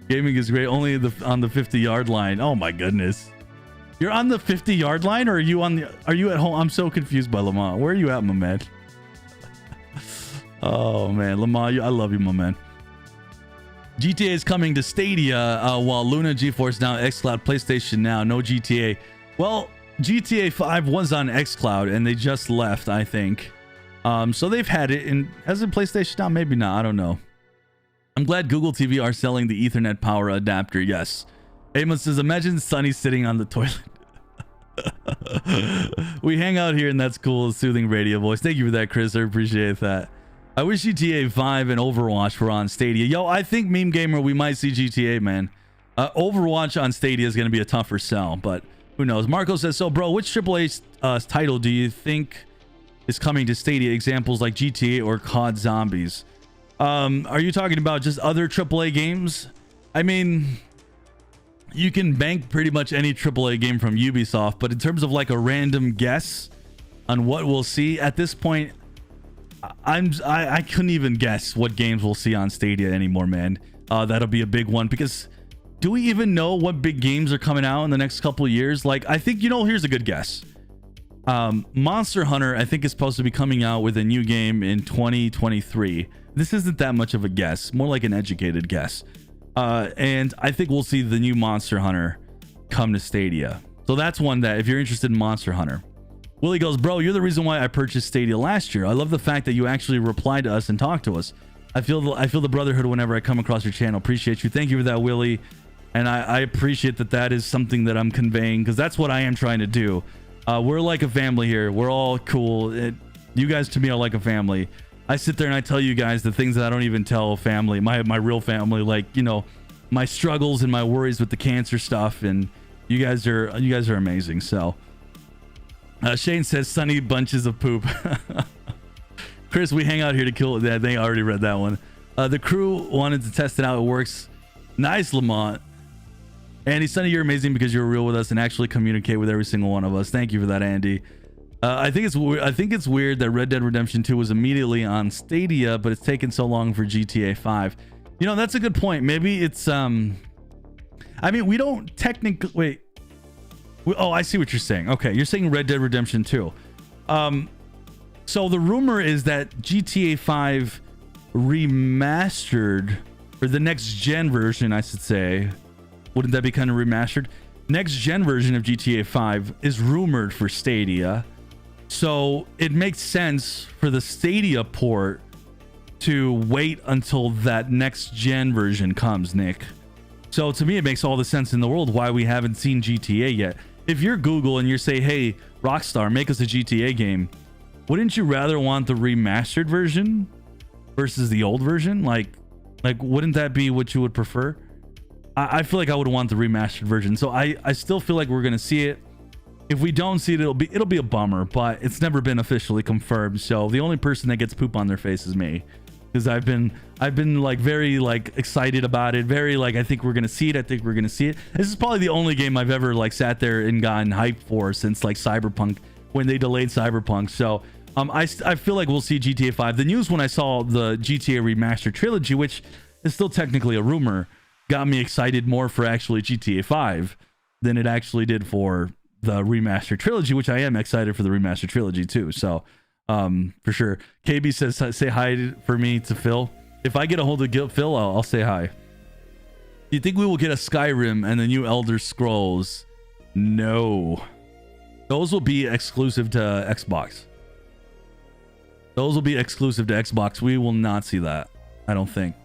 Gaming is great. Only on the 50-yard line. Oh my goodness. You're on the 50-yard line, or are you at home? I'm so confused by Lamont. Where are you at, my man? Oh man, Lamont, I love you, my man. GTA is coming to Stadia, while Luna, GeForce Now, xCloud, PlayStation Now. No GTA. Well, GTA 5 was on xCloud, and they just left, I think. So they've had it. And as in PlayStation Now, maybe not. I don't know. I'm glad Google TV are selling the Ethernet power adapter. Yes. Amos says, imagine Sonny sitting on the toilet. We hang out here, and that's cool. Soothing radio voice. Thank you for that, Chris. I appreciate that. I wish GTA 5 and Overwatch were on Stadia. Yo, I think Meme Gamer, we might see GTA, man. Overwatch on Stadia is going to be a tougher sell, but who knows? Marco says, so bro, which AAA title do you think is coming to Stadia? Examples like GTA or COD Zombies. Are you talking about just other AAA games? I mean, you can bank pretty much any AAA game from Ubisoft, but in terms of like a random guess on what we'll see at this point, I couldn't even guess what games we'll see on Stadia anymore, man. That'll be a big one, because do we even know what big games are coming out in the next couple of years? Like, I think, you know, here's a good guess. Monster Hunter, I think, is supposed to be coming out with a new game in 2023. This isn't that much of a guess, more like an educated guess. And I think we'll see the new Monster Hunter come to Stadia. So that's one that, if you're interested in Monster Hunter. Willie goes, bro, you're the reason why I purchased Stadia last year. I love the fact that you actually replied to us and talked to us. I feel the brotherhood whenever I come across your channel. Appreciate you. Thank you for that, Willie. And I appreciate that is something that I'm conveying, because that's what I am trying to do. We're like a family here. We're all cool. You guys to me are like a family. I sit there and I tell you guys the things that I don't even tell family, my real family, like, you know, my struggles and my worries with the cancer stuff. And you guys are amazing. So Shane says Sunny bunches of poop. Chris, we hang out here to kill that. They already read that one. The crew wanted to test it out. It works. Nice, Lamont. Andy, Sunny, you're amazing because you're real with us and actually communicate with every single one of us. Thank you for that, Andy. I think it's weird that Red Dead Redemption 2 was immediately on Stadia, but it's taken so long for GTA 5. You know, that's a good point. Maybe it's I mean, we don't technically wait. Oh, I see what you're saying. Okay, you're saying Red Dead Redemption 2. So the rumor is that GTA 5 remastered, or the next gen version, I should say. Wouldn't that be kind of remastered? Next gen version of GTA 5 is rumored for Stadia. So it makes sense for the Stadia port to wait until that next gen version comes, Nick. So to me, it makes all the sense in the world why we haven't seen GTA yet. If you're Google and you say, hey, Rockstar, make us a GTA game, wouldn't you rather want the remastered version versus the old version? Like wouldn't that be what you would prefer? I feel like I would want the remastered version. So I still feel like we're going to see it. If we don't see it, it'll be a bummer, but it's never been officially confirmed. So the only person that gets poop on their face is me, because I've been like very like excited about it. Very like, I think we're going to see it. This is probably the only game I've ever like sat there and gotten hyped for since like Cyberpunk, when they delayed Cyberpunk. So I feel like we'll see GTA 5. The news when I saw the GTA Remastered Trilogy, which is still technically a rumor, got me excited more for actually GTA 5 than it actually did for the Remastered Trilogy, which I am excited for the Remastered Trilogy too. So for sure. KB says, say hi for me to Phil. If I get a hold of Phil, I'll say hi. Do you think we will get a Skyrim and the new Elder Scrolls? No. Those will be exclusive to Xbox. Those will be exclusive to Xbox. We will not see that. I don't think.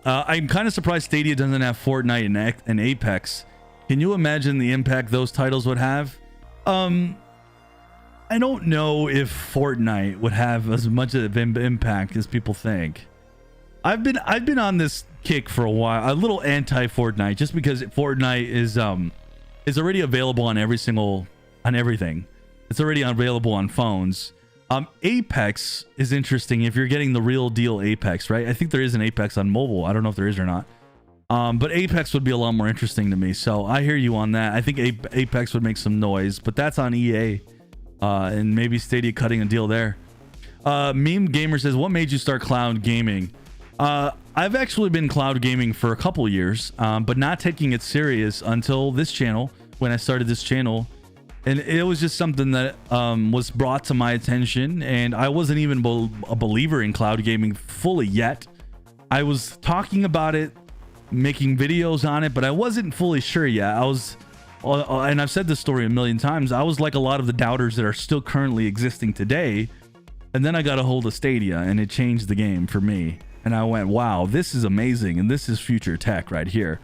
I'm kind of surprised Stadia doesn't have Fortnite and Apex. Can you imagine the impact those titles would have? I don't know if Fortnite would have as much of an impact as people think. I've been on this kick for a while, a little anti-Fortnite, just because Fortnite is already available on everything. It's already available on phones. Apex is interesting if you're getting the real deal Apex, right? I think there is an Apex on mobile. I don't know if there is or not. But Apex would be a lot more interesting to me. So I hear you on that. I think Apex would make some noise, but that's on EA. And maybe Stadia cutting a deal there. Meme Gamer says, what made you start cloud gaming? I've actually been cloud gaming for a couple years, but not taking it serious until this channel, when I started this channel. And it was just something that was brought to my attention, and I wasn't even a believer in cloud gaming fully yet. I was talking about it, making videos on it, but I wasn't fully sure yet. I was, and I've said this story a million times, I was like a lot of the doubters that are still currently existing today. And then I got a hold of Stadia, and it changed the game for me. And I went, wow, this is amazing, and this is future tech right here.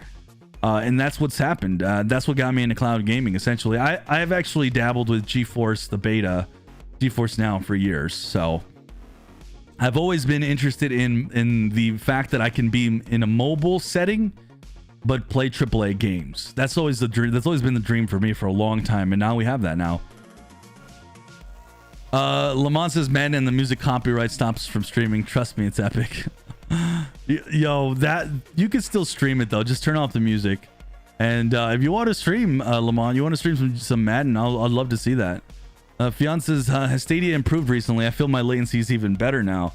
And that's what's happened. That's what got me into cloud gaming, essentially. I've actually dabbled with GeForce, the beta, GeForce Now, for years. So I've always been interested in the fact that I can be in a mobile setting, but play AAA games. That's always the dream. That's always been the dream for me for a long time, and now we have that now. Lamont says, man, and the music copyright stops from streaming. Trust me, it's epic. Yo, that you can still stream it though. Just turn off the music, and if you want to stream, Lamont, you want to stream some Madden, I'd love to see that. Fiance says, has Stadia improved recently? I feel my latency is even better now.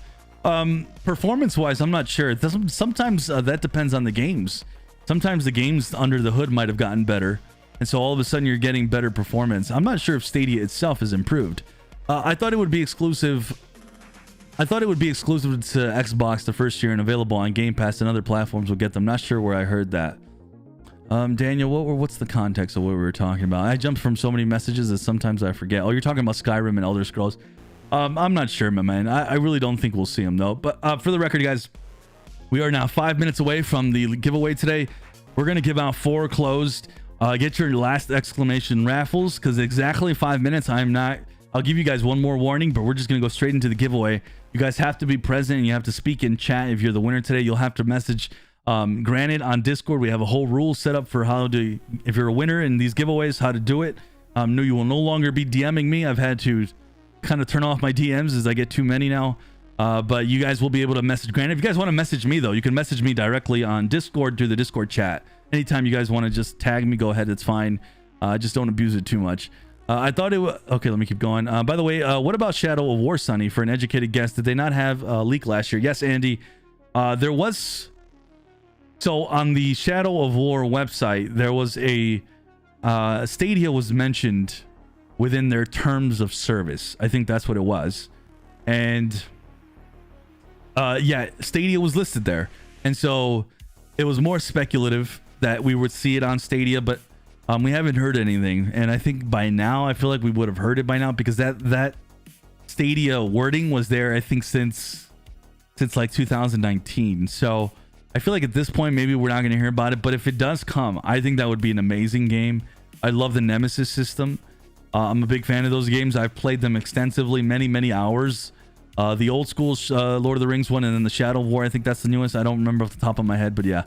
Performance wise, I'm not sure. Sometimes that depends on the games. Sometimes the games under the hood might have gotten better, and so all of a sudden you're getting better performance. I'm not sure if Stadia itself has improved. I thought it would be exclusive. I thought it would be exclusive to Xbox the first year and available on Game Pass, and other platforms will get them. Not sure where I heard that. Daniel, what's the context of what we were talking about? I jumped from so many messages that sometimes I forget. Oh, you're talking about Skyrim and Elder Scrolls. I'm not sure, my man. I really don't think we'll see them though. But for the record, guys, we are now 5 minutes away from the giveaway today. We're gonna give out 4 closed. Get your last exclamation raffles, because exactly 5 minutes. I'll give you guys one more warning, but we're just going to go straight into the giveaway. You guys have to be present, and you have to speak in chat. If you're the winner today, you'll have to message Granted on Discord. We have a whole rule set up for how to, if you're a winner in these giveaways, how to do it. No, you will no longer be DMing me. I've had to kind of turn off my DMs as I get too many now. But you guys will be able to message Granted. If you guys want to message me, though, you can message me directly on Discord through the Discord chat. Anytime you guys want to just tag me, go ahead. It's fine. Just don't abuse it too much. I thought it was okay. Let me keep going. By the way, what about Shadow of War, Sonny? For an educated guess, did they not have a leak last year? Yes, Andy. There was. So on the Shadow of War website, there was a Stadia was mentioned within their terms of service. I think that's what it was, and yeah, Stadia was listed there, and so it was more speculative that we would see it on Stadia, but. We haven't heard anything, and I think by now, I feel like we would have heard it by now, because that Stadia wording was there, I think, since like 2019. So I feel like at this point, maybe we're not going to hear about it, but if it does come, I think that would be an amazing game. I love the Nemesis system. I'm a big fan of those games. I've played them extensively, many hours. The old school Lord of the Rings one, and then the Shadow of War, I think that's the newest. I don't remember off the top of my head, but yeah.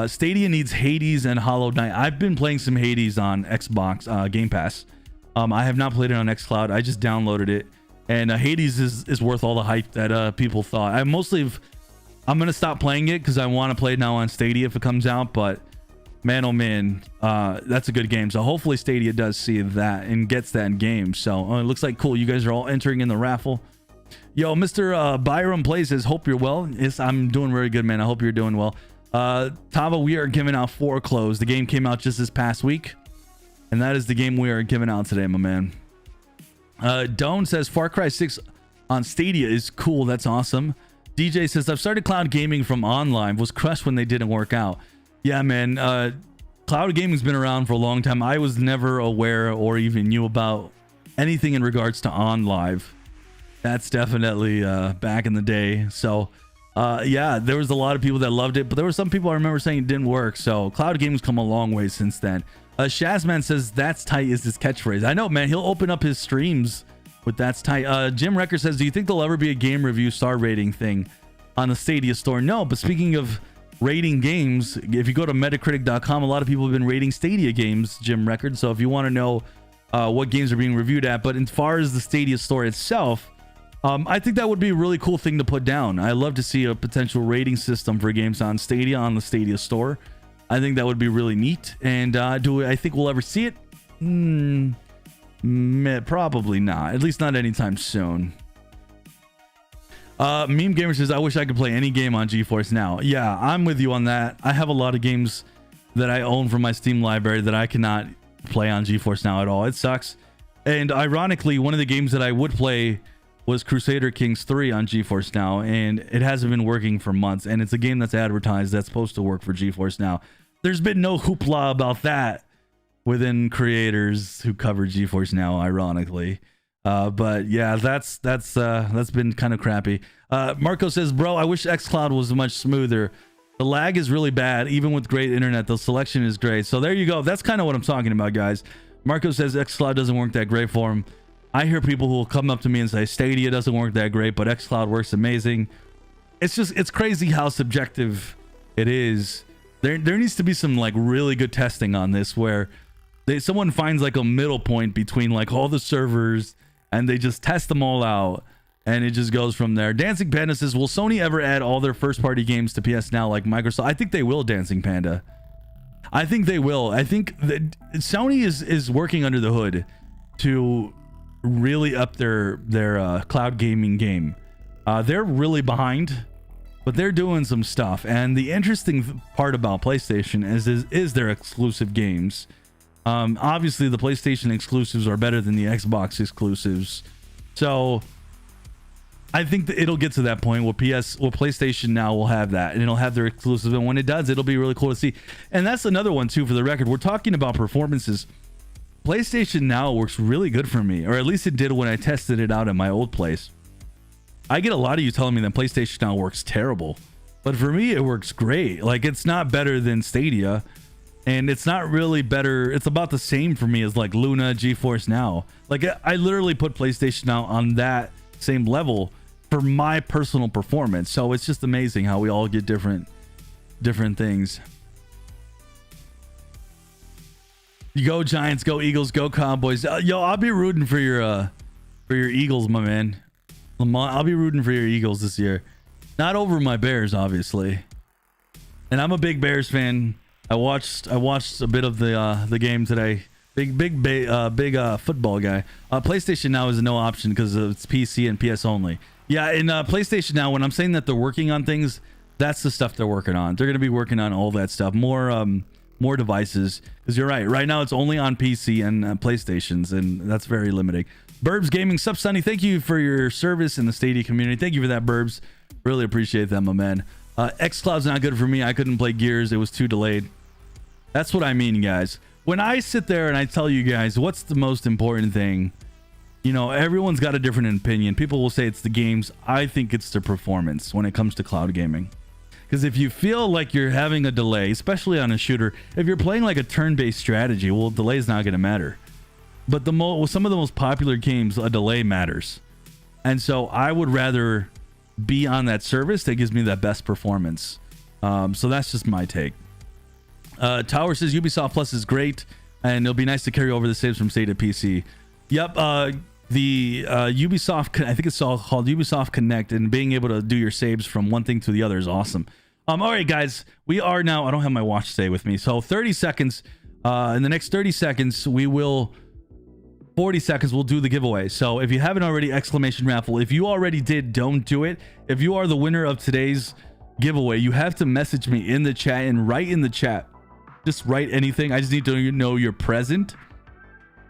Stadia needs Hades and Hollow Knight. I've been playing some Hades on Xbox Game Pass. I have not played it on xCloud. I just downloaded it, and Hades is worth all the hype that people thought. I'm gonna stop playing it because I want to play it now on Stadia if it comes out. But man, oh man, that's a good game. So hopefully Stadia does see that and gets that game. So it looks like cool. You guys are all entering in the raffle. Yo, Mr. Byram Plays says, hope you're well. Yes, I'm doing very good, man. I hope you're doing well. Tava, we are giving out 4 closed. The game came out just this past week, and that is the game we are giving out today, my man. Doan says Far Cry 6 on Stadia is cool. That's awesome. DJ says, I've started cloud gaming from online. Was crushed when they didn't work out. Yeah, man. Cloud gaming's been around for a long time. I was never aware or even knew about anything in regards to OnLive. That's definitely back in the day. So yeah, there was a lot of people that loved it, but there were some people I remember saying it didn't work. So cloud gaming's come a long way since then. Shazman says that's tight is his catchphrase. I know, man. He'll open up his streams with that's tight. Jim Recker says, do you think there'll ever be a game review star rating thing on the Stadia store? No, but speaking of rating games, if you go to metacritic.com, a lot of people have been rating Stadia games, Jim Record. So if you want to know what games are being reviewed at, but as far as the Stadia store itself, I think that would be a really cool thing to put down. I love to see a potential rating system for games on Stadia, on the Stadia store. I think that would be really neat. And do I think we'll ever see it? Probably not. At least not anytime soon. Meme Gamer says, I wish I could play any game on GeForce Now. Yeah, I'm with you on that. I have a lot of games that I own from my Steam library that I cannot play on GeForce Now at all. It sucks. And ironically, one of the games that I would play was Crusader Kings 3 on GeForce Now, and it hasn't been working for months. And it's a game that's advertised that's supposed to work for GeForce Now. There's been no hoopla about that within creators who cover GeForce Now, ironically. But yeah, that's been kind of crappy. Marco says, bro, I wish xCloud was much smoother. The lag is really bad, even with great internet. The selection is great. So there you go. That's kind of what I'm talking about, guys. Marco says xCloud doesn't work that great for him. I hear people who will come up to me and say Stadia doesn't work that great, but xCloud works amazing. It's crazy how subjective it is. There needs to be some like really good testing on this, where someone finds like a middle point between like all the servers and they just test them all out, and it just goes from there. Dancing Panda says, will Sony ever add all their first-party games to PS Now like Microsoft? I think they will, Dancing Panda. I think they will. I think that Sony is working under the hood to really up their cloud gaming game. They're really behind, but they're doing some stuff. And the interesting part about PlayStation is their exclusive games. Obviously the PlayStation exclusives are better than the Xbox exclusives. So I think that it'll get to that point where PlayStation Now will have that, and it'll have their exclusive. And when it does, it'll be really cool to see. And that's another one too, for the record. We're talking about performances. PlayStation Now works really good for me, or at least it did when I tested it out at my old place. I get a lot of you telling me that PlayStation Now works terrible, but for me, it works great. Like, it's not better than Stadia, and it's not really better. It's about the same for me as like Luna, GeForce Now. Like, I literally put PlayStation Now on that same level for my personal performance. So it's just amazing how we all get different things. You go Giants, go Eagles, go Cowboys. Yo, I'll be rooting for your Eagles, my man. Lamont, I'll be rooting for your Eagles this year. Not over my Bears, obviously. And I'm a big Bears fan. I watched a bit of the game today. Big football guy. PlayStation Now is a no option because it's PC and PS only. Yeah, in PlayStation Now, when I'm saying that they're working on things, that's the stuff they're working on. They're going to be working on all that stuff. More devices, because you're right now it's only on PC and PlayStations, and that's very limiting. Burbs Gaming, sup Sonny, thank you for your service in the Stadia community. Thank you for that, Burbs. Really appreciate that, my man. xCloud's not good for me. I couldn't play Gears, it was too delayed. That's what I mean, guys. When I sit there and I tell you guys what's the most important thing, you know, everyone's got a different opinion. People will say it's the games. I think it's the performance when it comes to cloud gaming. Because if you feel like you're having a delay, especially on a shooter, if you're playing like a turn-based strategy, well, delay is not going to matter. But some of the most popular games, a delay matters. And so I would rather be on that service that gives me that best performance. So that's just my take. Tower says Ubisoft Plus is great, and it'll be nice to carry over the saves from Stadia to PC. Yep, the Ubisoft, I think it's all called Ubisoft Connect, and being able to do your saves from one thing to the other is awesome. All right, guys, we are now, I don't have my watch today with me, so 30 seconds. In the next 30 seconds, 40 seconds, we'll do the giveaway. So if you haven't already, exclamation raffle. If you already did, don't do it. If you are the winner of today's giveaway, you have to message me in the chat and write in the chat. Just write anything. I just need to know you're present.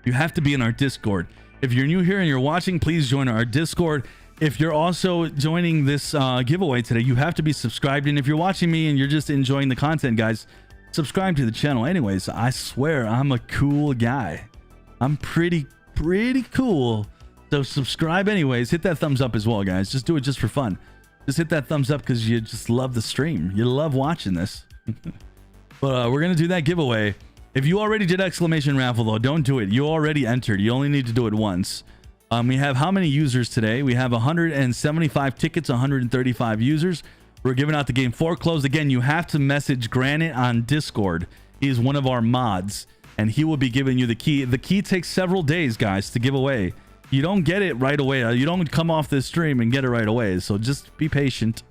You have to be in our Discord. If you're new here and you're watching, please join our Discord. If you're also joining this giveaway today, you have to be subscribed. And if you're watching me and you're just enjoying the content, guys, subscribe to the channel. Anyways, I swear I'm a cool guy. I'm pretty cool. So subscribe anyways. Hit that thumbs up as well, guys. Just do it just for fun. Just hit that thumbs up because you just love the stream. You love watching this. But we're going to do that giveaway. If you already did exclamation raffle, though, don't do it. You already entered. You only need to do it once. We have how many users today? We have 175 tickets, 135 users. We're giving out the game foreclosed. Again, you have to message Granite on Discord. He's one of our mods, and he will be giving you the key. The key takes several days, guys, to give away. You don't get it right away. You don't come off this stream and get it right away. So just be patient.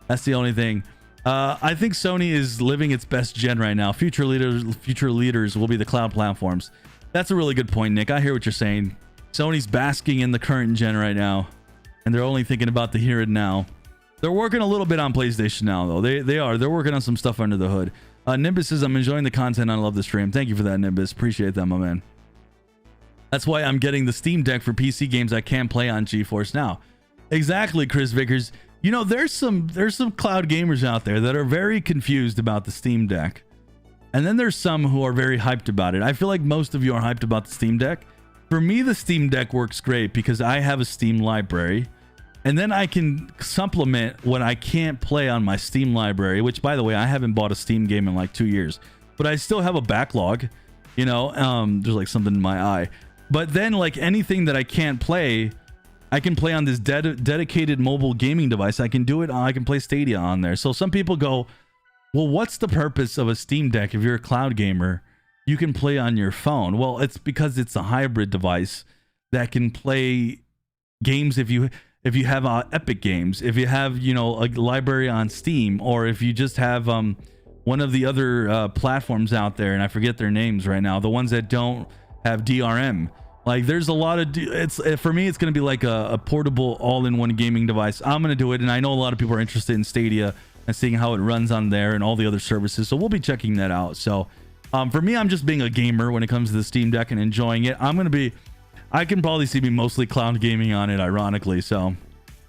That's the only thing. I think Sony is living its best gen right now. Future leaders will be the cloud platforms. That's a really good point, Nick. I hear what you're saying. Sony's basking in the current gen right now, and they're only thinking about the here and now. They're working a little bit on PlayStation now, though. They're working on some stuff under the hood. Nimbus says, I'm enjoying the content. I love the stream. Thank you for that, Nimbus. Appreciate that, my man. That's why I'm getting the Steam Deck for PC games I can't play on GeForce Now. Exactly, Chris Vickers. You know, there's some cloud gamers out there that are very confused about the Steam Deck. And then there's some who are very hyped about it. I feel like most of you are hyped about the Steam Deck. For me, the Steam Deck works great because I have a Steam library. And then I can supplement what I can't play on my Steam library, which, by the way, I haven't bought a Steam game in like 2 years. But I still have a backlog. You know, there's like something in my eye. But then, like, anything that I can't play, I can play on this dedicated mobile gaming device. I can do it. I can play Stadia on there. So some people go, well, what's the purpose of a Steam Deck if you're a cloud gamer? You can play on your phone. Well, it's because it's a hybrid device that can play games if you have Epic Games, if you have, you know, a library on Steam, or if you just have one of the other platforms out there, and I forget their names right now, the ones that don't have DRM. Like, there's a lot of for me, it's going to be like a portable all-in-one gaming device. I'm going to do it, and I know a lot of people are interested in Stadia and seeing how it runs on there and all the other services, so we'll be checking that out. So for me, I'm just being a gamer when it comes to the Steam Deck and enjoying it. I can probably see me mostly cloud gaming on it, ironically, so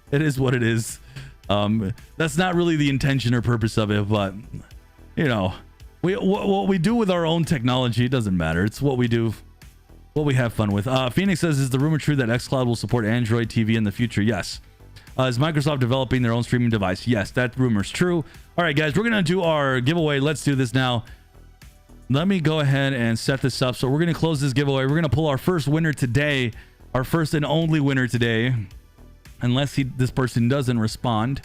it is what it is. That's not really the intention or purpose of it, but you know, what we do with our own technology, it doesn't matter. It's what we do, what we have fun with. Phoenix says, is the rumor true that xCloud will support Android TV in the future? Yes. Is Microsoft developing their own streaming device? Yes, that rumor's true. All right, guys, we're gonna do our giveaway. Let's do this now. Let me go ahead and set this up. So we're going to close this giveaway. We're going to pull our first winner today, our first and only winner today, unless this person doesn't respond.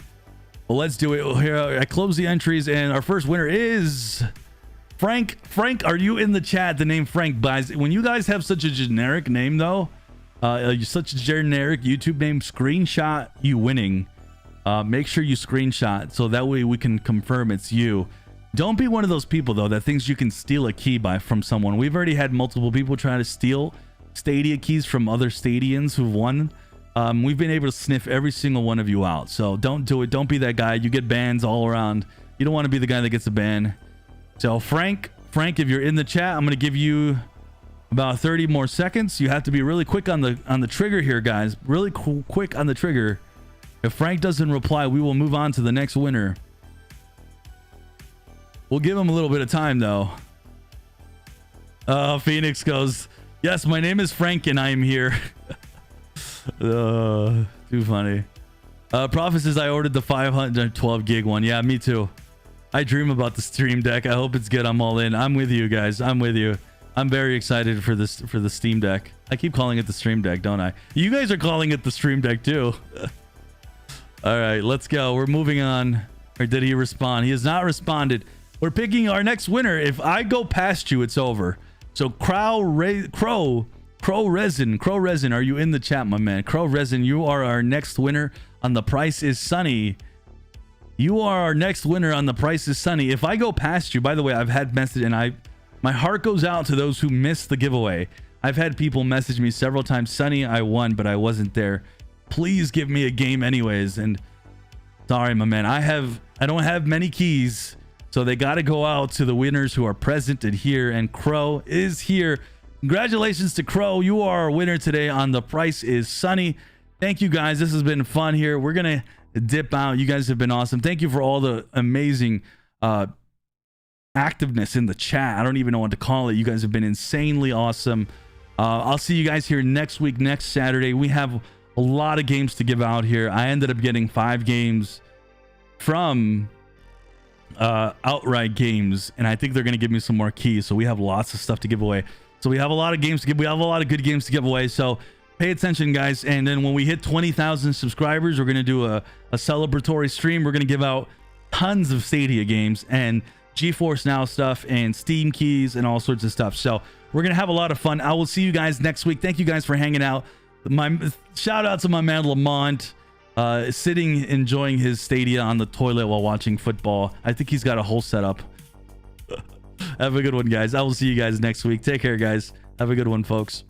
Well, let's do it. Here, I close the entries, and our first winner is Frank. Frank, are you in the chat? The name Frank. Guys, when you guys have such a generic name, though, such a generic YouTube name, screenshot you winning. Make sure you screenshot so that way we can confirm it's you. Don't be one of those people, though, that thinks you can steal a key from someone. We've already had multiple people try to steal Stadia keys from other Stadians who've won. We've been able to sniff every single one of you out. So don't do it. Don't be that guy. You get bans all around. You don't want to be the guy that gets a ban. So Frank, if you're in the chat, I'm going to give you about 30 more seconds. You have to be really quick on the trigger here, guys. Really quick on the trigger. If Frank doesn't reply, we will move on to the next winner. We'll give him a little bit of time, though. Phoenix goes, yes, my name is Frank and I am here. Too funny. Prophet says, I ordered the 512 gig one. Yeah, me too. I dream about the Stream Deck. I hope it's good. I'm all in. I'm with you guys. I'm with you. I'm very excited for the Steam Deck. I keep calling it the Stream Deck, don't I? You guys are calling it the Stream Deck too. All right, let's go. We're moving on. Or did he respond? He has not responded. We're picking our next winner. If I go past you, it's over. So Crow Resin, are you in the chat, my man? Crow Resin, you are our next winner on The Price is Sunny. You are our next winner on The Price is Sunny. If I go past you, by the way, I've had message, and my heart goes out to those who missed the giveaway. I've had people message me several times, Sunny, I won, but I wasn't there. Please give me a game anyways. And sorry, my man, I don't have many keys. So they got to go out to the winners who are present and here, and Crow is here. Congratulations to Crow. You are our winner today on The Price is Sunny. Thank you, guys. This has been fun here. We're going to dip out. You guys have been awesome. Thank you for all the amazing activeness in the chat. I don't even know what to call it. You guys have been insanely awesome. I'll see you guys here next week, next Saturday. We have a lot of games to give out here. I ended up getting 5 games from Outright Games, and I think they're going to give me some more keys. So we have lots of stuff to give away. So we have a lot of games to give. We have a lot of good games to give away. So pay attention, guys. And then when we hit 20,000 subscribers, we're going to do a celebratory stream. We're going to give out tons of Stadia games and GeForce Now stuff and Steam keys and all sorts of stuff. So we're going to have a lot of fun. I will see you guys next week. Thank you guys for hanging out. My shout out to my man Lamont, sitting enjoying his Stadia on the toilet while watching football. I think he's got a whole setup. Have a good one, guys. I will see you guys next week. Take care, guys. Have a good one, folks.